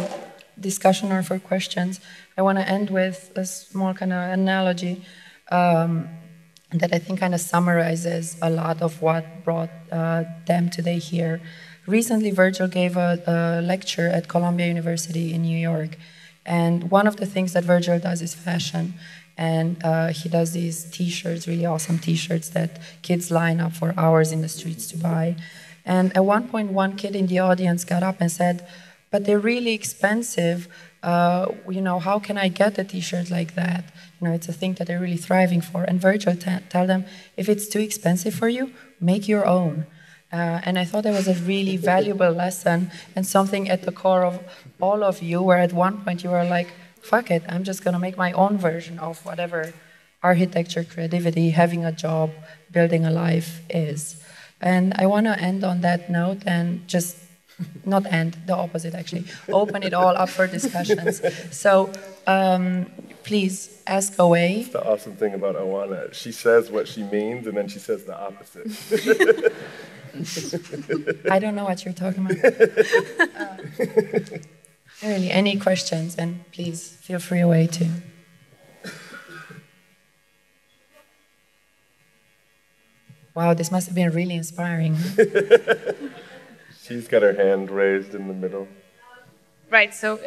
discussion or for questions, I want to end with a small kind of analogy that I think kind of summarizes a lot of what brought them today here. Recently, Virgil gave a lecture at Columbia University in New York, and one of the things that Virgil does is fashion. And he does these T-shirts, really awesome T-shirts that kids line up for hours in the streets to buy. And at one point, one kid in the audience got up and said, "But they're really expensive. How can I get a T-shirt like that? It's a thing that they're really thriving for." And Virgil tell them, if it's too expensive for you, make your own. And I thought that was a really valuable lesson and something at the core of all of you, where at one point you were like, fuck it, I'm just going to make my own version of whatever architecture, creativity, having a job, building a life is. And I want to end on that note and just, not end, the opposite actually, open it all up for discussions. So please ask away. That's the awesome thing about Oana. She says what she means and then she says the opposite. I don't know what you're talking about. Really, any questions, and please feel free away too. Wow, this must have been really inspiring. She's got her hand raised in the middle. Right, so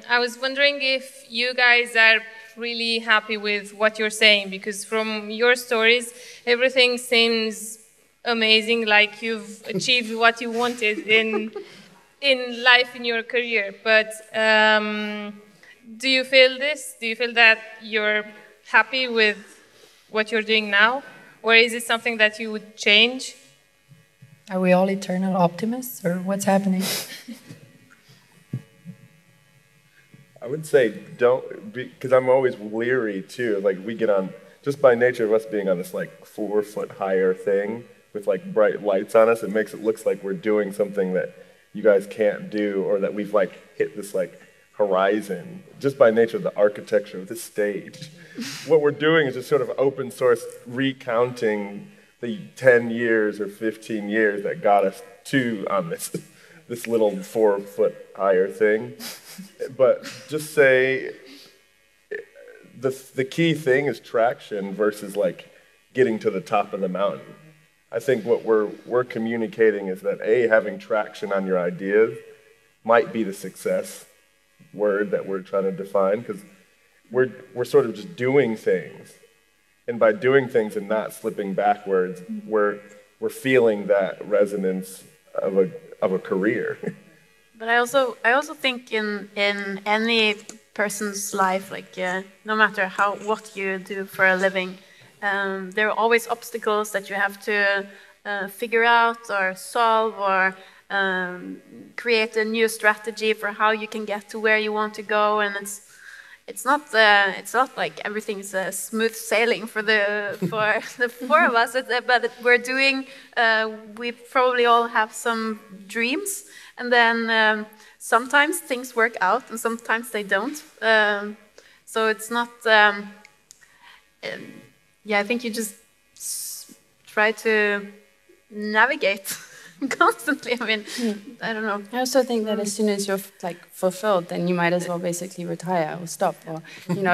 I was wondering if you guys are really happy with what you're saying, because from your stories, everything seems amazing, like you've achieved what you wanted in life, in your career. But do you feel this? Do you feel that you're happy with what you're doing now? Or is it something that you would change? Are we all eternal optimists, or what's happening? I would say don't, because I'm always leery too. Like we get on, just by nature of us being on this like 4 foot higher thing with like bright lights on us, it makes it look like we're doing something that you guys can't do, or that we've like hit this like horizon, just by nature of the architecture of this stage. What we're doing is just sort of open source recounting the 10 years or 15 years that got us to on this little 4 foot higher thing. But just say the key thing is traction versus like getting to the top of the mountain. I think what we're communicating is that having traction on your ideas might be the success word that we're trying to define, because we're sort of just doing things, and by doing things and not slipping backwards, we're feeling that resonance of a career. But I also think in any person's life, like no matter what you do for a living, there are always obstacles that you have to figure out or solve, or create a new strategy for how you can get to where you want to go. And it's not like everything's smooth sailing for the 4 of us. But we're doing. We probably all have some dreams, and then sometimes things work out, and sometimes they don't. So it's not. Yeah, I think you just try to navigate constantly. I mean, I don't know. I also think that as soon as you're like fulfilled, then you might as well basically retire or stop, or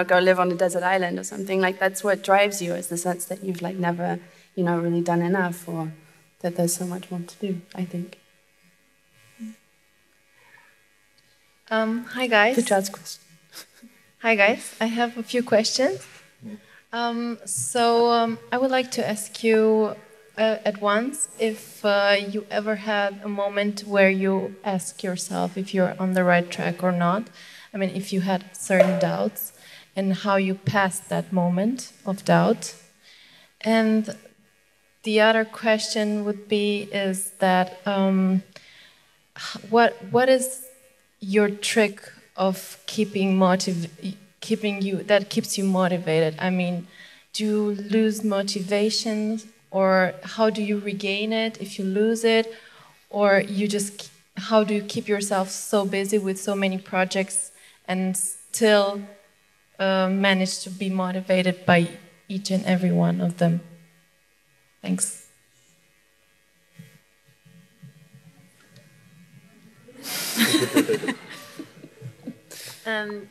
go live on a desert island or something. Like that's what drives you, is the sense that you've like never really done enough, or that there's so much more to do, I think. Hi guys. Good child's question. Hi guys. I have a few questions. I would like to ask you at once if you ever had a moment where you ask yourself if you're on the right track or not. I mean, if you had certain doubts, and how you passed that moment of doubt. And the other question would be is that what is your trick of that keeps you motivated? I mean, do you lose motivation, or how do you regain it if you lose it, or how do you keep yourself so busy with so many projects and still manage to be motivated by each and every one of them? Thanks.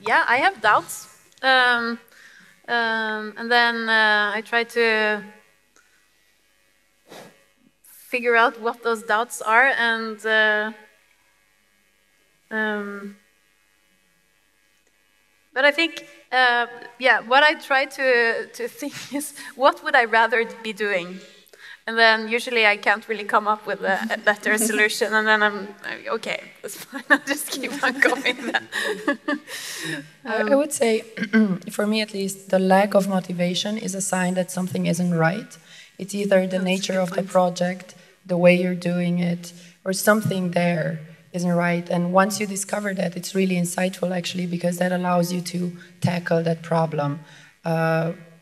Yeah, I have doubts. And then I try to figure out what those doubts are, and but I think, yeah, what I try to think is, what would I rather be doing? And then usually I can't really come up with a better solution, and then I'm okay, that's fine, I'll just keep on going then. I would say, for me at least, the lack of motivation is a sign that something isn't right. It's either the nature of the project, the way you're doing it, or something there isn't right. And once you discover that, it's really insightful actually, because that allows you to tackle that problem.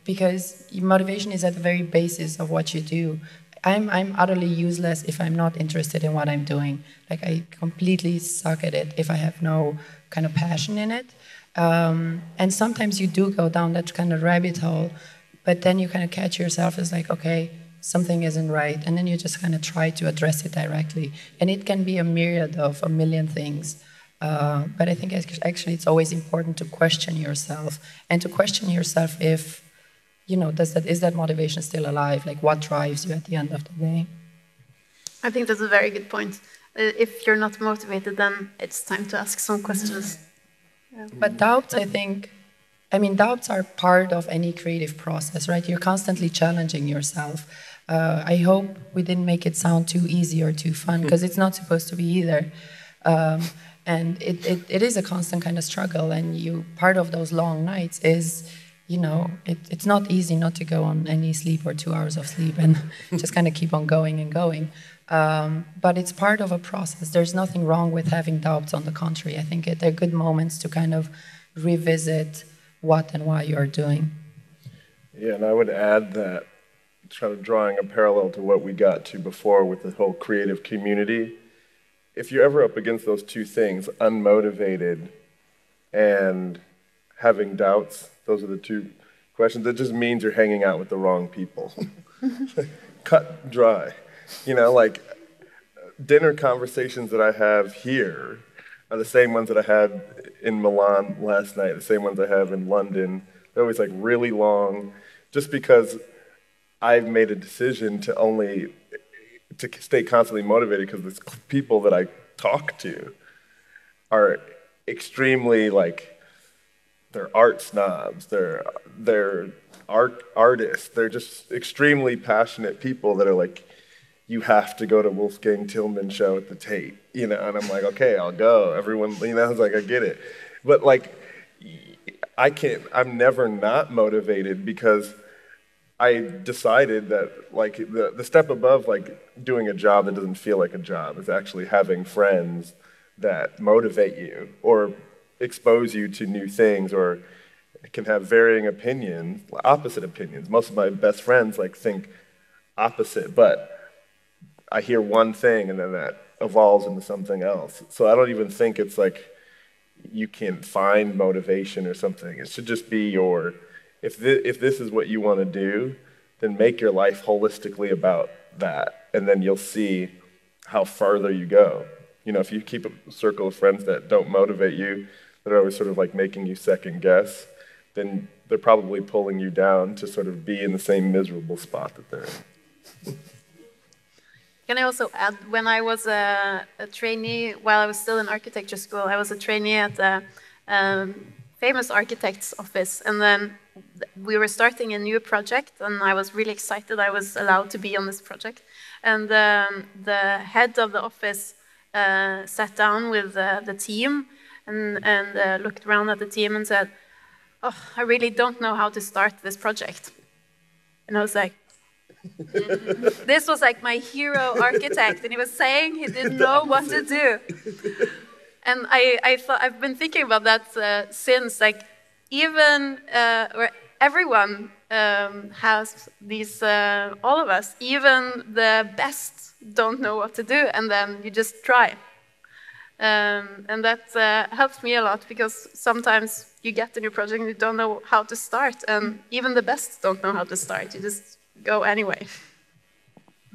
Because motivation is at the very basis of what you do. I'm utterly useless if I'm not interested in what I'm doing. Like, I completely suck at it if I have no kind of passion in it. And sometimes you do go down that kind of rabbit hole, but then you kind of catch yourself as like, okay, something isn't right, and then you just kind of try to address it directly. And it can be a myriad of a million things. But I think actually it's always important to question yourself, and to question yourself if, you know, is that motivation still alive? Like, what drives you at the end of the day? I think that's a very good point. If you're not motivated, then it's time to ask some questions. Yeah. But doubts, I mean, doubts are part of any creative process, right? You're constantly challenging yourself. I hope we didn't make it sound too easy or too fun, because it's not supposed to be either. And it is a constant kind of struggle, and part of those long nights is, you know, it's not easy not to go on any sleep or 2 hours of sleep and just kind of keep on going and going. But it's part of a process. There's nothing wrong with having doubts. On the contrary, I think they're good moments to kind of revisit what and why you're doing. Yeah, and I would add that, kind of drawing a parallel to what we got to before with the whole creative community, if you're ever up against those two things, unmotivated and having doubts, those are the two questions. It just means you're hanging out with the wrong people. Cut dry. You know, like, dinner conversations that I have here are the same ones that I had in Milan last night, the same ones I have in London. They're always like really long, just because I've made a decision to stay constantly motivated, because the people that I talk to are extremely, like, they're art snobs, they're artists, they're just extremely passionate people that are like, you have to go to Wolfgang Tillman's show at the Tate, you know, and I'm like, okay, I'll go. Everyone, you know, I was like, I get it. But like, I'm never not motivated, because I decided that, like, the step above, like, doing a job that doesn't feel like a job is actually having friends that motivate you or expose you to new things, or can have varying opinions, opposite opinions. Most of my best friends, like, think opposite, but I hear one thing and then that evolves into something else. So I don't even think it's like you can find motivation or something. It should just be if this is what you want to do, then make your life holistically about that, and then you'll see how farther you go. You know, if you keep a circle of friends that don't motivate you, that are always sort of like making you second guess, then they're probably pulling you down to sort of be in the same miserable spot that they're in. Can I also add, when I was a trainee, while I was still in architecture school, I was a trainee at a famous architect's office, and then we were starting a new project, and I was really excited I was allowed to be on this project. And the head of the office sat down with the team and looked around at the team and said, "Oh, I really don't know how to start this project." And I was like, this was like my hero architect, and he was saying he didn't know what to do. And I've been thinking about that since, like, even where everyone has these, all of us, even the best don't know what to do, and then you just try. And that helps me a lot, because sometimes you get a new project and you don't know how to start, and even the best don't know how to start. You just go anyway.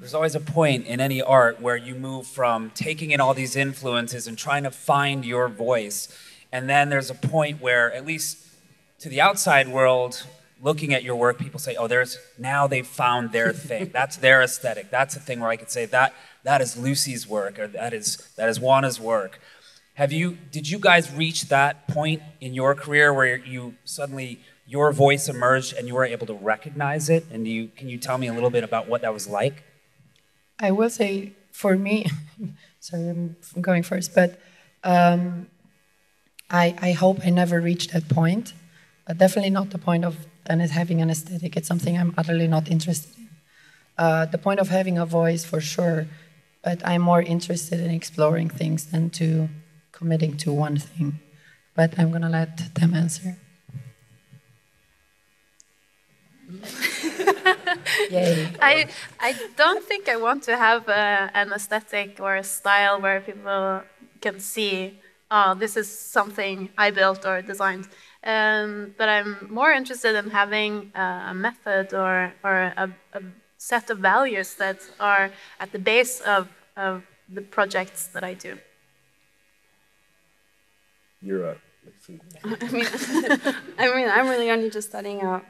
there's always a point in any art where you move from taking in all these influences and trying to find your voice. And then there's a point where, at least to the outside world, looking at your work, people say, oh, now they've found their thing. That's their aesthetic. That's the thing where I could say that is Lucy's work, or that is Juana's work. Did you guys reach that point in your career where you suddenly, your voice emerged and you were able to recognize it? And can you tell me a little bit about what that was like? I will say, for me, sorry, I'm going first, but I hope I never reached that point. Definitely not the point of having an aesthetic. It's something I'm utterly not interested in. The point of having a voice, for sure, but I'm more interested in exploring things than to committing to one thing. But I'm going to let them answer. Yay. I don't think I want to have an aesthetic or a style where people can see, oh, this is something I built or designed. But I'm more interested in having a method or a set of values that are at the base of the projects that I do. You're up. I mean, I'm really only just starting out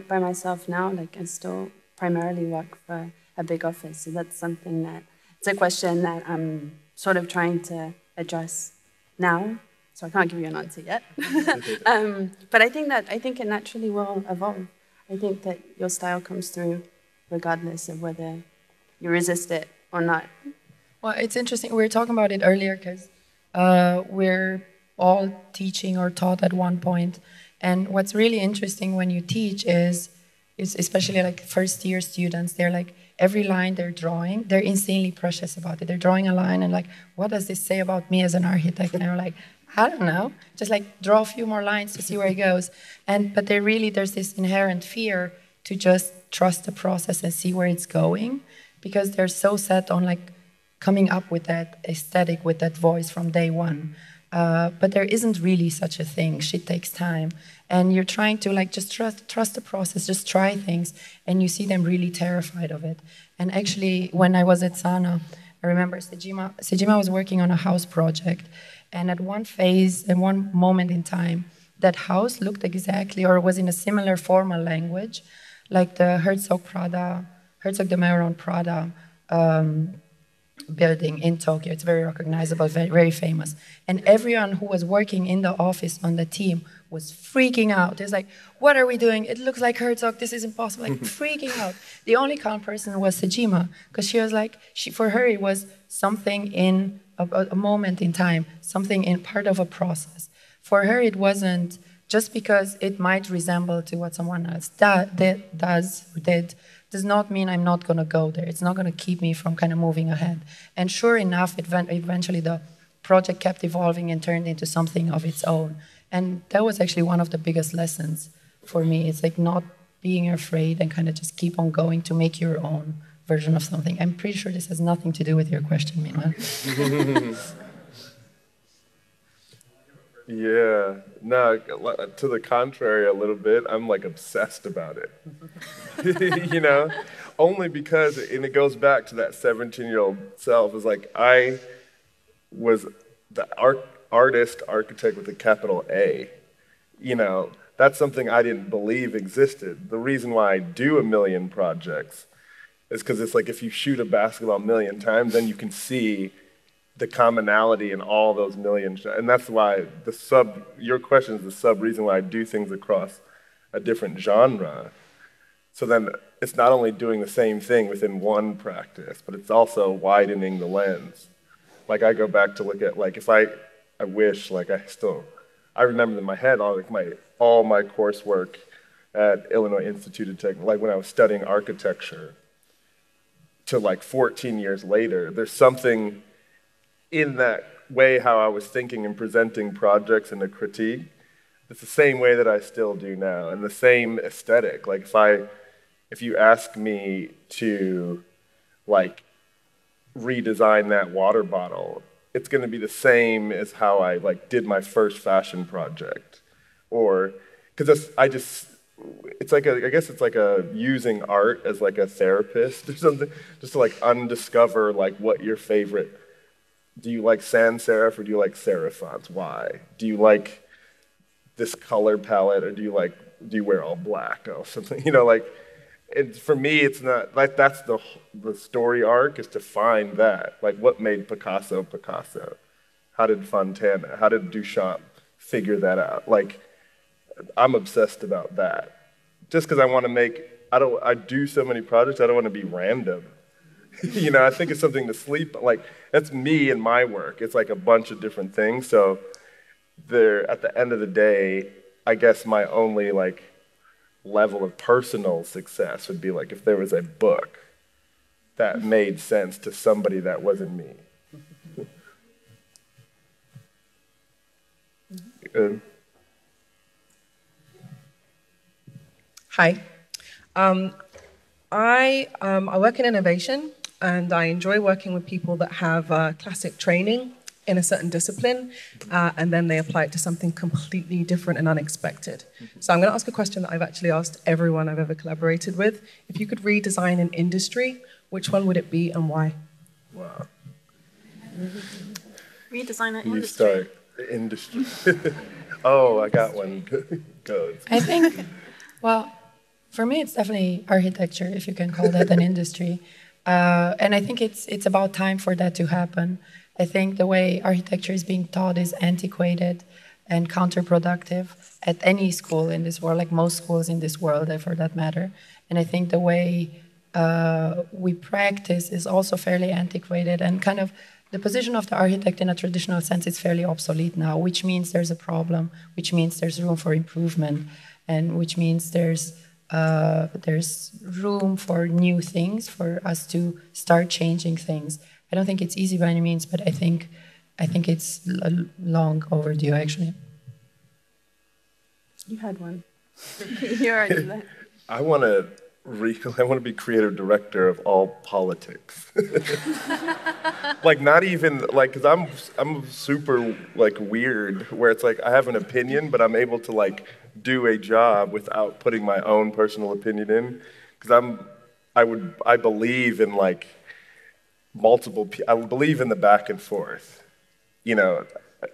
by myself now. Like, I still primarily work for a big office, so that's something it's a question that I'm sort of trying to address now. So I can't give you an answer yet. But I think it naturally will evolve. I think that your style comes through regardless of whether you resist it or not. Well, it's interesting. We were talking about it earlier because we're all teaching or taught at one point. And what's really interesting when you teach is especially like first-year students, they're like, every line they're drawing, they're insanely precious about it. They're drawing a line and like, what does this say about me as an architect? And they're like, I don't know, just like draw a few more lines to see where it goes. But there's this inherent fear to just trust the process and see where it's going, because they're so set on like coming up with that aesthetic, with that voice from day one. But there isn't really such a thing. Shit takes time. And you're trying to like just trust the process, just try things, and you see them really terrified of it. And actually, when I was at SANAA, I remember Sejima was working on a house project, and at one phase, at one moment in time, that house looked exactly, or was in a similar formal language, like the Herzog de Meuron Prada building in Tokyo. It's very recognizable, very, very famous. And everyone who was working in the office on the team was freaking out. It's like, what are we doing? It looks like Herzog, this is impossible, like freaking out. The only calm person was Sejima, because she was like, for her it was something in a moment in time, something in part of a process. For her it wasn't just because it might resemble to what someone else did, does not mean I'm not going to go there. It's not going to keep me from kind of moving ahead. And sure enough, eventually the project kept evolving and turned into something of its own. And that was actually one of the biggest lessons for me. It's like not being afraid and kind of just keep on going to make your own version of something. I'm pretty sure this has nothing to do with your question, meanwhile. Yeah, no, to the contrary a little bit, I'm like obsessed about it. You know, only because, and it goes back to that 17-year-old self, is like I was the architect with a capital A. You know, that's something I didn't believe existed. The reason why I do 1 million projects is because it's like if you shoot a basketball 1 million times, then you can see the commonality in all those million shots. And that's why your question is the sub-reason why I do things across a different genre. So then it's not only doing the same thing within one practice, but it's also widening the lens. Like I go back to look at, like if I wish, like I remember in my head all my coursework at Illinois Institute of Technology, like when I was studying architecture, to like 14 years later, there's something in that way how I was thinking and presenting projects in a critique. It's the same way that I still do now, and the same aesthetic. Like if you ask me to like redesign that water bottle, it's going to be the same as how I like did my first fashion project, or because it's like I guess it's like using art as like a therapist or something, just to like undiscover like what your favorite. Do you like sans serif or do you like serif fonts? Why? Do you like this color palette or do you wear all black or something? You know, like, and for me, it's not like that's the story arc is to find that. Like, what made Picasso Picasso? How did Fontana? How did Duchamp figure that out? Like, I'm obsessed about that. Just because I want to make, I do so many projects, I don't want to be random. You know, I think it's something to sleep, like, that's me and my work. It's like a bunch of different things. So at the end of the day, I guess my only like level of personal success would be like if there was a book that made sense to somebody that wasn't me. Hi. I work in innovation, and I enjoy working with people that have classic training in a certain discipline, and then they apply it to something completely different and unexpected. So I'm going to ask a question that I've actually asked everyone I've ever collaborated with. If you could redesign an industry, which one would it be and why? Wow. Redesign an industry. You start the industry. Oh, I got one. Go. I think, well, for me, it's definitely architecture, if you can call that an industry. And I think it's about time for that to happen. I think the way architecture is being taught is antiquated and counterproductive at any school in this world, like most schools in this world, for that matter. And I think the way we practice is also fairly antiquated, and kind of the position of the architect in a traditional sense is fairly obsolete now, which means there's a problem, which means there's room for improvement, and which means there's room for new things, for us to start changing things. I don't think it's easy by any means, but I think it's long overdue, actually. You had one. You already did that. I want to be creative director of all politics. Like, not even like, because I'm super like weird, where it's like I have an opinion, but I'm able to like do a job without putting my own personal opinion in. Because I believe in like I believe in the back and forth, you know,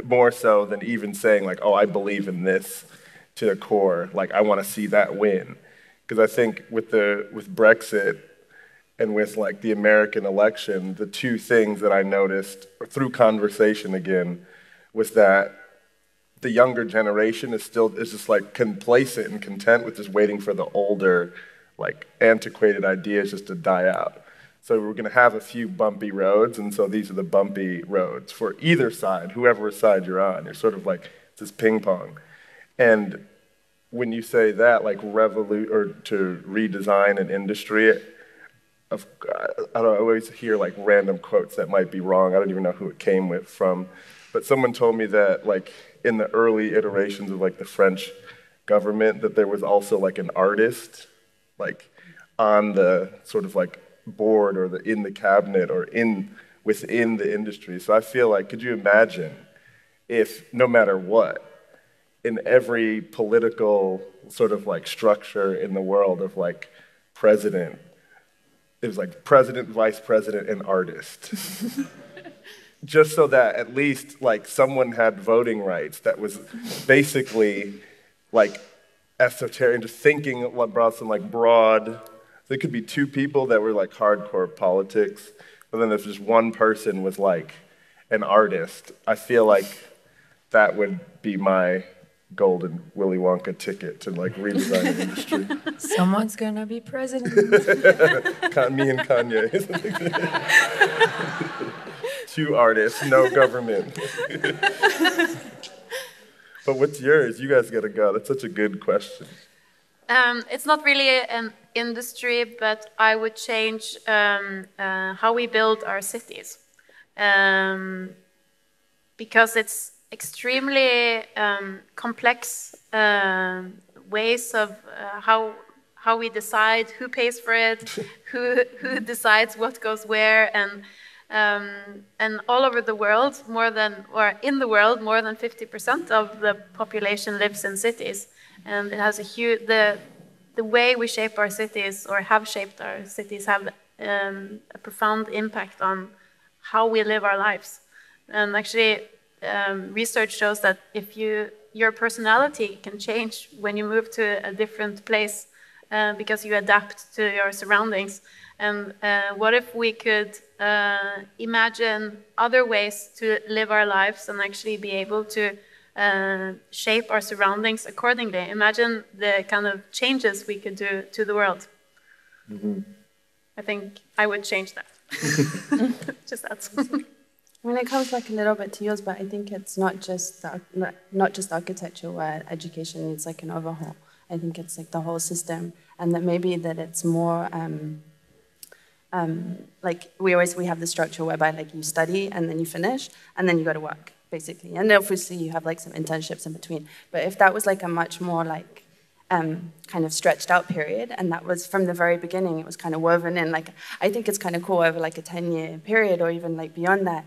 more so than even saying like, oh, I believe in this to the core. Like, I want to see that win. Because I think with Brexit and with like the American election, the two things that I noticed through conversation again was that the younger generation is just like complacent and content with just waiting for the older, like antiquated ideas just to die out. So we're going to have a few bumpy roads, and so these are the bumpy roads for either side, whoever side you're on. You're sort of like, it's this ping pong. And when you say that, like to redesign an industry, I always hear like random quotes that might be wrong. I don't even know who it came from. But someone told me that like in the early iterations of like the French government, that there was also like an artist like on the sort of like board or in the cabinet or within the industry. So I feel like, could you imagine if no matter what, in every political sort of like structure in the world of like president, it was like president, vice president, and artist. Just so that at least like someone had voting rights that was basically like esoteric, just thinking about some like broad. There could be two people that were like hardcore politics, but then if just one person was like an artist, I feel like that would be my golden Willy Wonka ticket to like redesign the industry. Someone's gonna be president. Me and Kanye. Two artists, no government. But what's yours? You guys gotta go. That's such a good question. It's not really an industry, but I would change how we build our cities. Because it's extremely complex ways of how we decide who pays for it, who decides what goes where, and And all over the world, in the world, more than 50% of the population lives in cities. And it has a huge, the way we shape our cities, or have shaped our cities, have a profound impact on how we live our lives. And actually, research shows that if your personality can change when you move to a different place because you adapt to your surroundings. And what if we could imagine other ways to live our lives and actually be able to shape our surroundings accordingly? Imagine the kind of changes we could do to the world. Mm-hmm. I think I would change that. Just that. I mean, it comes like a little bit to yours, but I think it's not just architecture where education needs like an overhaul. I think it's like the whole system, and that maybe that it's more like we have the structure whereby like you study and then you finish and then you go to work basically, and obviously you have like some internships in between. But if that was like a much more like kind of stretched out period, and that was from the very beginning, it was kind of woven in. Like I think it's kind of cool over like a 10-year period or even like beyond that.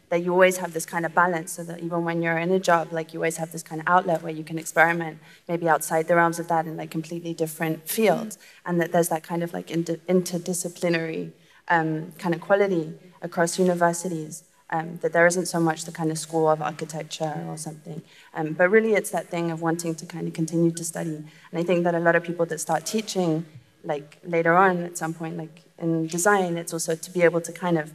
That you always have this kind of balance, so that even when you're in a job, like you always have this kind of outlet where you can experiment, maybe outside the realms of that in like completely different fields, and that there's that kind of like interdisciplinary kind of quality across universities, that there isn't so much the kind of school of architecture or something, but really it's that thing of wanting to kind of continue to study. And I think that a lot of people that start teaching, like later on at some point, like in design, it's also to be able to kind of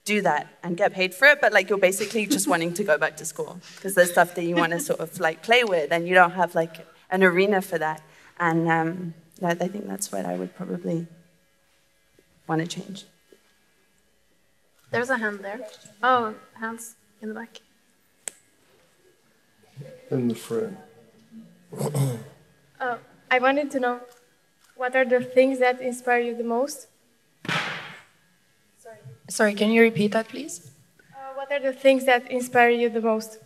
do that and get paid for it, but like you're basically just wanting to go back to school because there's stuff that you want to sort of like play with, and you don't have like an arena for that. And I think that's what I would probably want to change. There's a hand there. Oh, hands in the back. In the front. I wanted to know, what are the things that inspire you the most? Sorry, can you repeat that, please? What are the things that inspire you the most?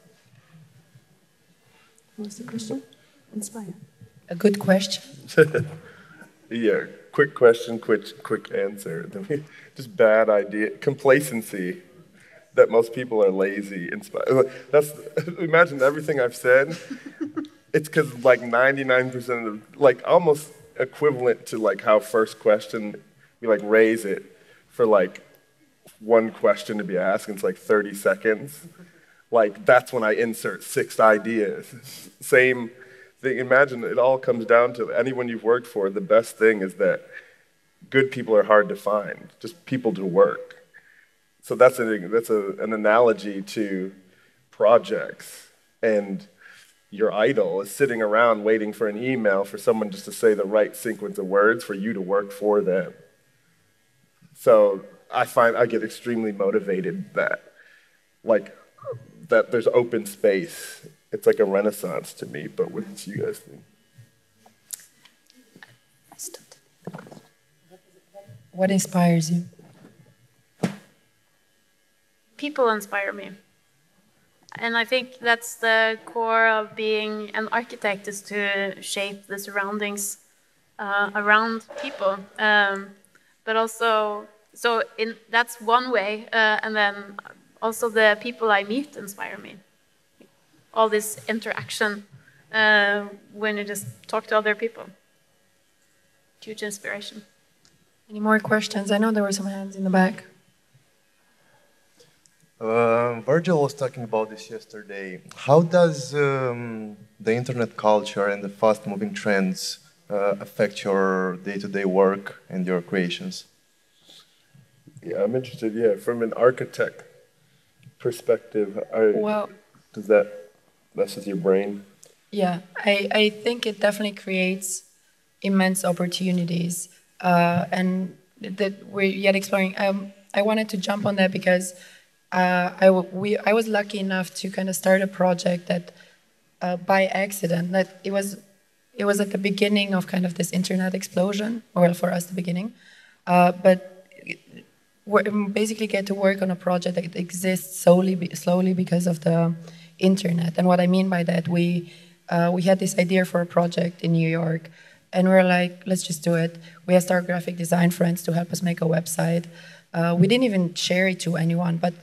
What's the question? Inspire. A good question. Yeah, quick question, quick answer. Just bad idea. Complacency. That most people are lazy. Imagine everything I've said. It's because like 99% of, like almost equivalent to like how first question, we like raise it for like one question to be asked, and it's like 30 seconds. Like that's when I insert 6 ideas. Same thing. Imagine it all comes down to anyone you've worked for. The best thing is that good people are hard to find, just people to work. So that's an analogy to projects, and your idol is sitting around waiting for an email for someone just to say the right sequence of words for you to work for them. So I get extremely motivated that there's open space. It's like a renaissance to me, but what do you guys think? What inspires you? People inspire me. And I think that's the core of being an architect, is to shape the surroundings around people. But also, that's one way, and then also the people I meet inspire me. All this interaction when you just talk to other people. Huge inspiration. Any more questions? I know there were some hands in the back. Virgil was talking about this yesterday. How does the internet culture and the fast-moving trends affect your day-to-day work and your creations? Yeah, I'm interested. Yeah, from an architect perspective, does that mess with your brain? Yeah, I think it definitely creates immense opportunities, and that we're yet exploring. I wanted to jump on that because I was lucky enough to kind of start a project that by accident, that it was at the beginning of kind of this internet explosion, or for us the beginning, but we basically get to work on a project that exists slowly because of the internet. And what I mean by that, we had this idea for a project in New York, and we were like, let's just do it. We asked our graphic design friends to help us make a website. We didn't even share it to anyone, but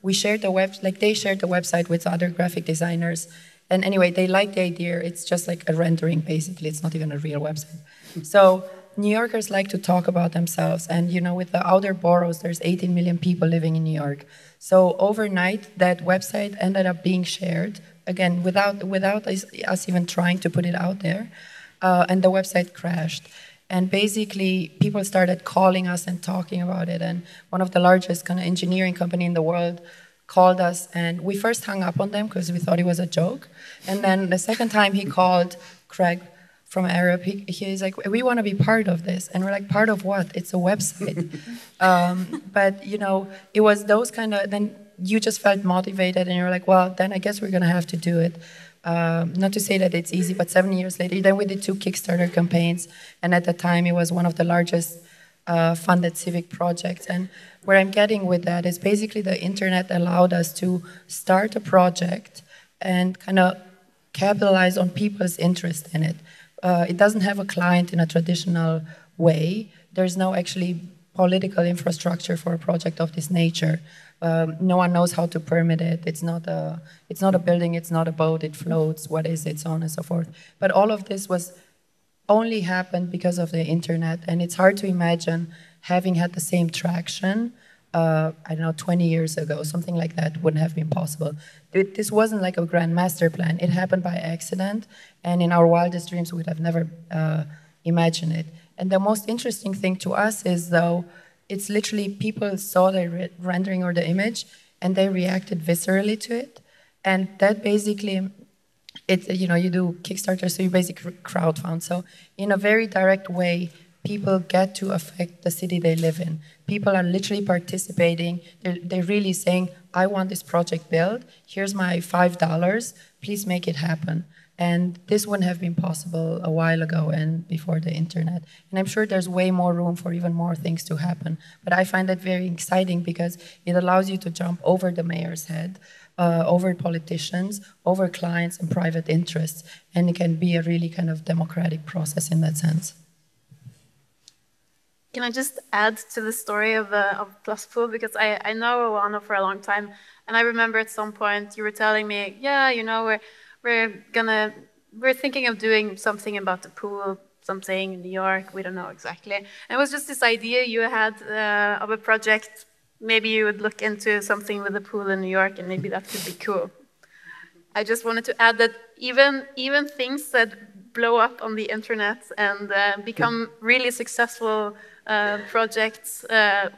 we shared the they shared the website with other graphic designers. And anyway, they liked the idea. It's just like a rendering, basically. It's not even a real website. So New Yorkers like to talk about themselves. And, you know, with the outer boroughs, there's 18 million people living in New York. So overnight, that website ended up being shared, again, without us even trying to put it out there. And the website crashed. And basically, people started calling us and talking about it. And one of the largest kind of engineering company in the world called us, and we first hung up on them because we thought it was a joke. And then the second time he called Craig from Arab, he's like, we want to be part of this. And we're like, part of what? It's a website. But, you know, it was those kind of, then you just felt motivated and you're like, well, then I guess we're going to have to do it. Not to say that it's easy, but 7 years later, then we did 2 Kickstarter campaigns. And at the time, it was one of the largest funded civic projects. And where I'm getting with that is basically the internet allowed us to start a project and kind of capitalize on people's interest in it. It doesn't have a client in a traditional way. There's no actually political infrastructure for a project of this nature. No one knows how to permit it. It's not a building, it's not a boat, it floats, what is it, so on and so forth. But all of this was only happened because of the internet, and it's hard to imagine having had the same traction, I don't know, 20 years ago, something like that wouldn't have been possible. This wasn't like a grand master plan. It happened by accident, and in our wildest dreams, we would have never imagined it. And the most interesting thing to us is, though, it's literally people saw the rendering or the image, and they reacted viscerally to it. And that basically, you know, you do Kickstarter, so you basically crowdfund. So in a very direct way, people get to affect the city they live in. People are literally participating. They're really saying, I want this project built. Here's my $5. Please make it happen. And this wouldn't have been possible a while ago and before the internet. And I'm sure there's way more room for even more things to happen. But I find that very exciting because it allows you to jump over the mayor's head, over politicians, over clients and private interests. And it can be a really kind of democratic process in that sense. Can I just add to the story of Plus Pool? Because I know Oana for a long time. And I remember at some point you were telling me, yeah, you know, we're thinking of doing something about the pool, something in New York, we don't know exactly. And it was just this idea you had of a project, maybe you would look into something with a pool in New York and maybe that could be cool. I just wanted to add that even things that blow up on the internet and become really successful projects,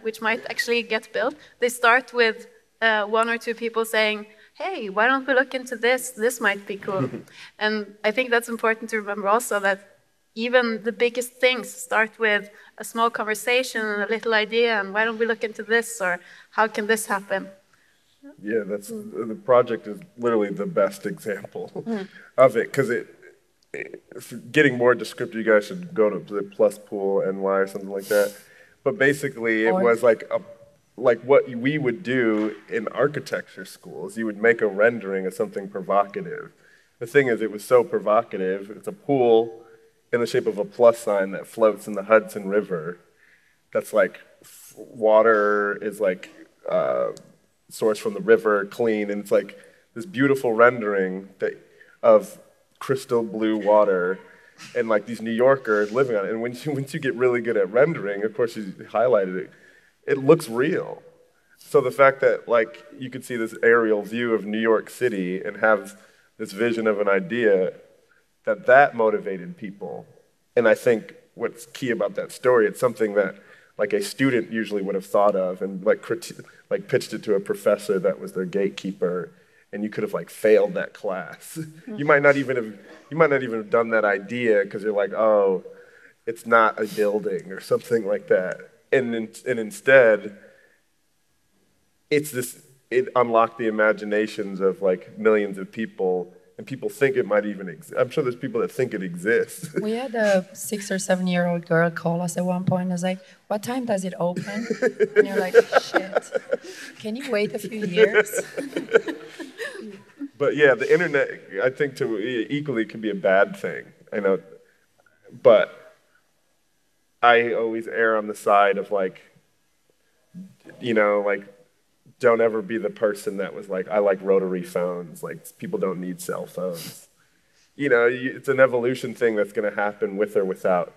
which might actually get built, they start with 1 or 2 people saying, hey, why don't we look into this? This might be cool. And I think that's important to remember also that even the biggest things start with a small conversation and a little idea, and why don't we look into this, or how can this happen? Yeah, the project is literally the best example of it, because getting more descriptive, you guys should go to the Plus Pool NY or something like that. But basically, it was like what we would do in architecture schools. You would make a rendering of something provocative. The thing is, it was so provocative. It's a pool in the shape of a plus sign that floats in the Hudson River. That's like water is like sourced from the river, clean, and it's like this beautiful rendering of crystal blue water, and like these New Yorkers living on it. And once you get really good at rendering, of course, you highlighted it. It looks real. So the fact that like you could see this aerial view of New York City and have this vision of an idea, that motivated people. And I think what's key about that story, it's something that like a student usually would have thought of and like pitched it to a professor that was their gatekeeper, and you could have like failed that class. You might not even have done that idea because you're like, oh, it's not a building or something like that. And instead, it unlocked the imaginations of like millions of people, and people think it might even exist. I'm sure there's people that think it exists. We had a 6 or 7-year-old girl call us at one point and was like, what time does it open? And you're like, shit, can you wait a few years? But yeah, the internet, I think equally can be a bad thing. I know, but I always err on the side of like you know, like, don't ever be the person that was like, I like rotary phones. Like, people don't need cell phones. You know, it's an evolution thing that's going to happen with or without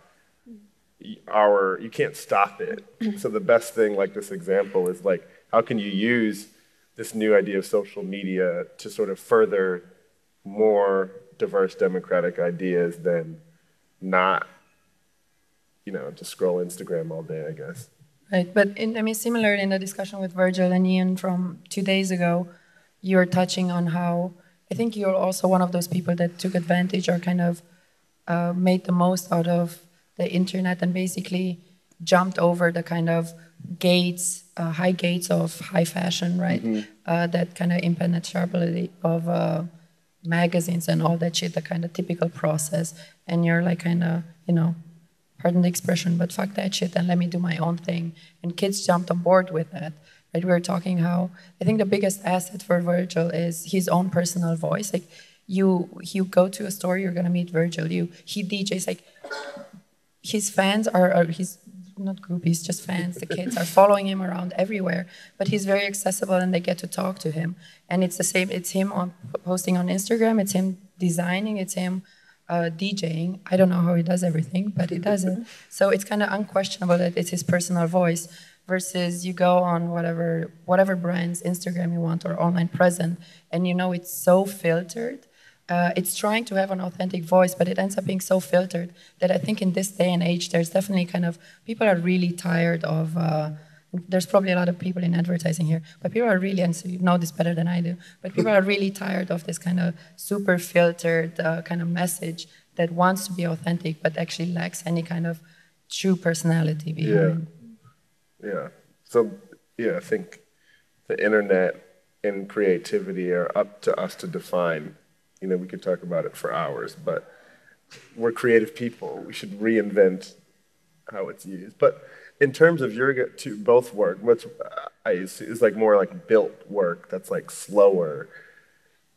you can't stop it. So the best thing, like this example, is like, how can you use this new idea of social media to sort of further more diverse democratic ideas than not, you know, just scroll Instagram all day, I guess. Right, but I mean, similar in the discussion with Virgil and Ian from 2 days ago, you're touching on how, I think you're also one of those people that took advantage or kind of made the most out of the internet and basically jumped over the kind of gates, high gates of high fashion, right? That kind of impenetrability of magazines and all that shit, the kind of typical process. And you're like kind of, you know, pardon the expression, but fuck that shit and let me do my own thing. And kids jumped on board with that. Right? We were talking how, I think the biggest asset for Virgil is his own personal voice. Like, you go to a store, you're gonna meet Virgil. He DJs, like, his fans are his, not groupies, just fans, the kids are following him around everywhere, but he's very accessible and they get to talk to him. And it's the same, it's him posting on Instagram, it's him designing, it's him DJing. I don't know how he does everything, but he does it. So it's kind of unquestionable that it's his personal voice versus you go on whatever brand's Instagram you want or online present, and you know it's so filtered. It's trying to have an authentic voice, but it ends up being so filtered that I think in this day and age, there's definitely kind of, people are really tired of, there's probably a lot of people in advertising here, but people are really, and so you know this better than I do, but people are really tired of this kind of super filtered kind of message that wants to be authentic, but actually lacks any kind of true personality behind. Yeah. So, yeah, I think the internet and creativity are up to us to define. You know, we could talk about it for hours, but we're creative people. We should reinvent how it's used. But in terms of Yurga, to both work, what I see is like more like built work that's like slower,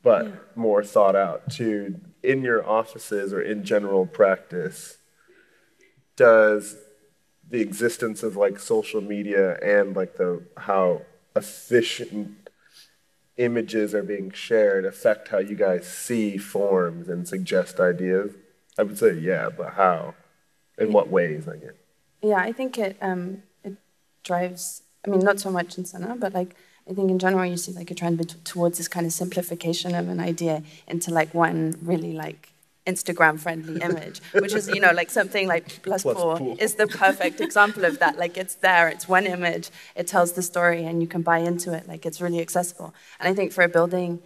but more thought out. To in your offices or in general practice, does the existence of like social media and like how efficient images are being shared affect how you guys see forms and suggest ideas? I would say yeah, but how? In what ways, I guess? Yeah, I think it drives, I mean, not so much in SANAA, but like, I think in general you see like a trend towards this kind of simplification of an idea into like one really like Instagram-friendly image, which is, you know, like something like plus pool is the perfect example of that. Like, it's there, it's one image, it tells the story, and you can buy into it. Like, it's really accessible. And I think for a building,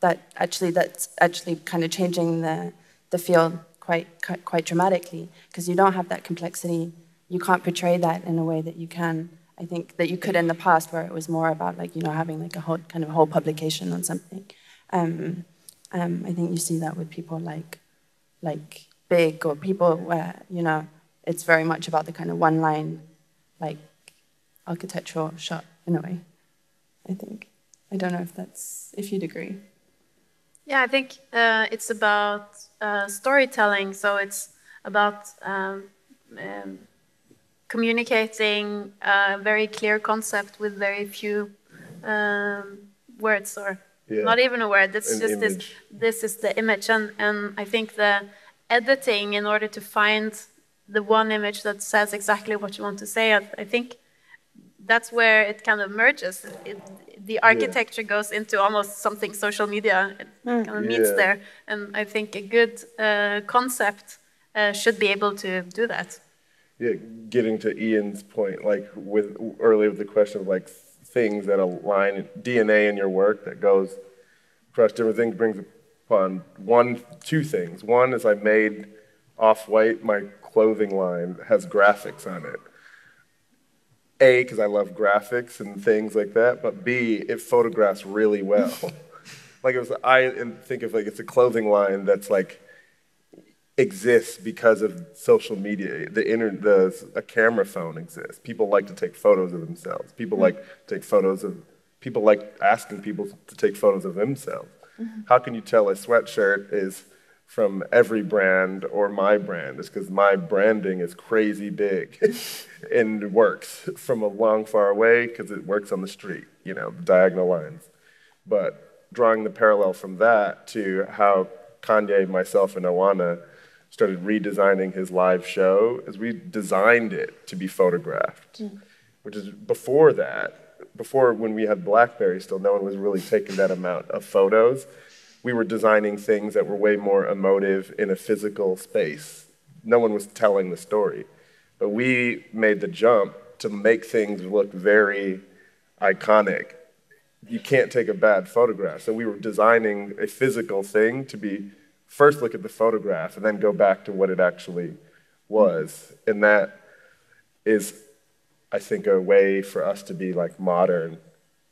that's actually kind of changing the field quite dramatically, because you don't have that complexity. You can't portray that in a way that you can, I think, that you could in the past, where it was more about like, you know, having like a whole publication on something. I think you see that with people like Big, or people where, you know, it's very much about the kind of one line, like architectural shot in a way, I think. I don't know if you'd agree. Yeah, I think it's about storytelling. So it's about communicating a very clear concept with very few words, or not even a word. It's just this is the image, and I think the editing in order to find the one image that says exactly what you want to say, I think that's where it kind of merges. The architecture goes into almost something social media. It kind of meets there, and I think a good concept should be able to do that. Yeah, getting to Ian's point, like with earlier with the question of like things that align DNA in your work that goes across different things, brings upon two things. One is I made Off-White, my clothing line has graphics on it. A, because I love graphics and things like that, but B, it photographs really well. Like I think of like it's a clothing line that's like exists because of social media. A camera phone exists. People like to take photos of themselves. People like asking people to take photos of themselves. How can you tell a sweatshirt is from every brand or my brand is because my branding is crazy big and works from a long far away because it works on the street, you know, the diagonal lines. But drawing the parallel from that to how Kanye, myself, and Oana started redesigning his live show is we designed it to be photographed, which is before that, before when we had BlackBerry still, no one was really taking that amount of photos. We were designing things that were way more emotive in a physical space. No one was telling the story. But we made the jump to make things look very iconic. You can't take a bad photograph. So we were designing a physical thing to be, first look at the photograph and then go back to what it actually was. And that is, I think, a way for us to be like modern.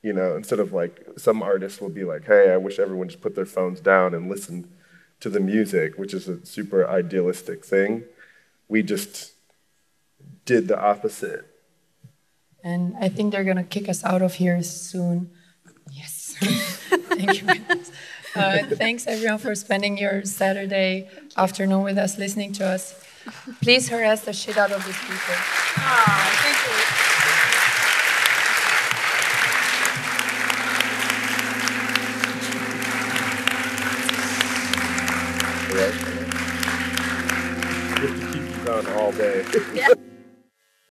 You know, instead of like, some artists will be like, hey, I wish everyone just put their phones down and listened to the music, which is a super idealistic thing. We just did the opposite. And I think they're going to kick us out of here soon. Yes. Thank you. Thanks, everyone, for spending your Saturday afternoon with us, listening to us. Please harass the shit out of these people. Oh, thank you.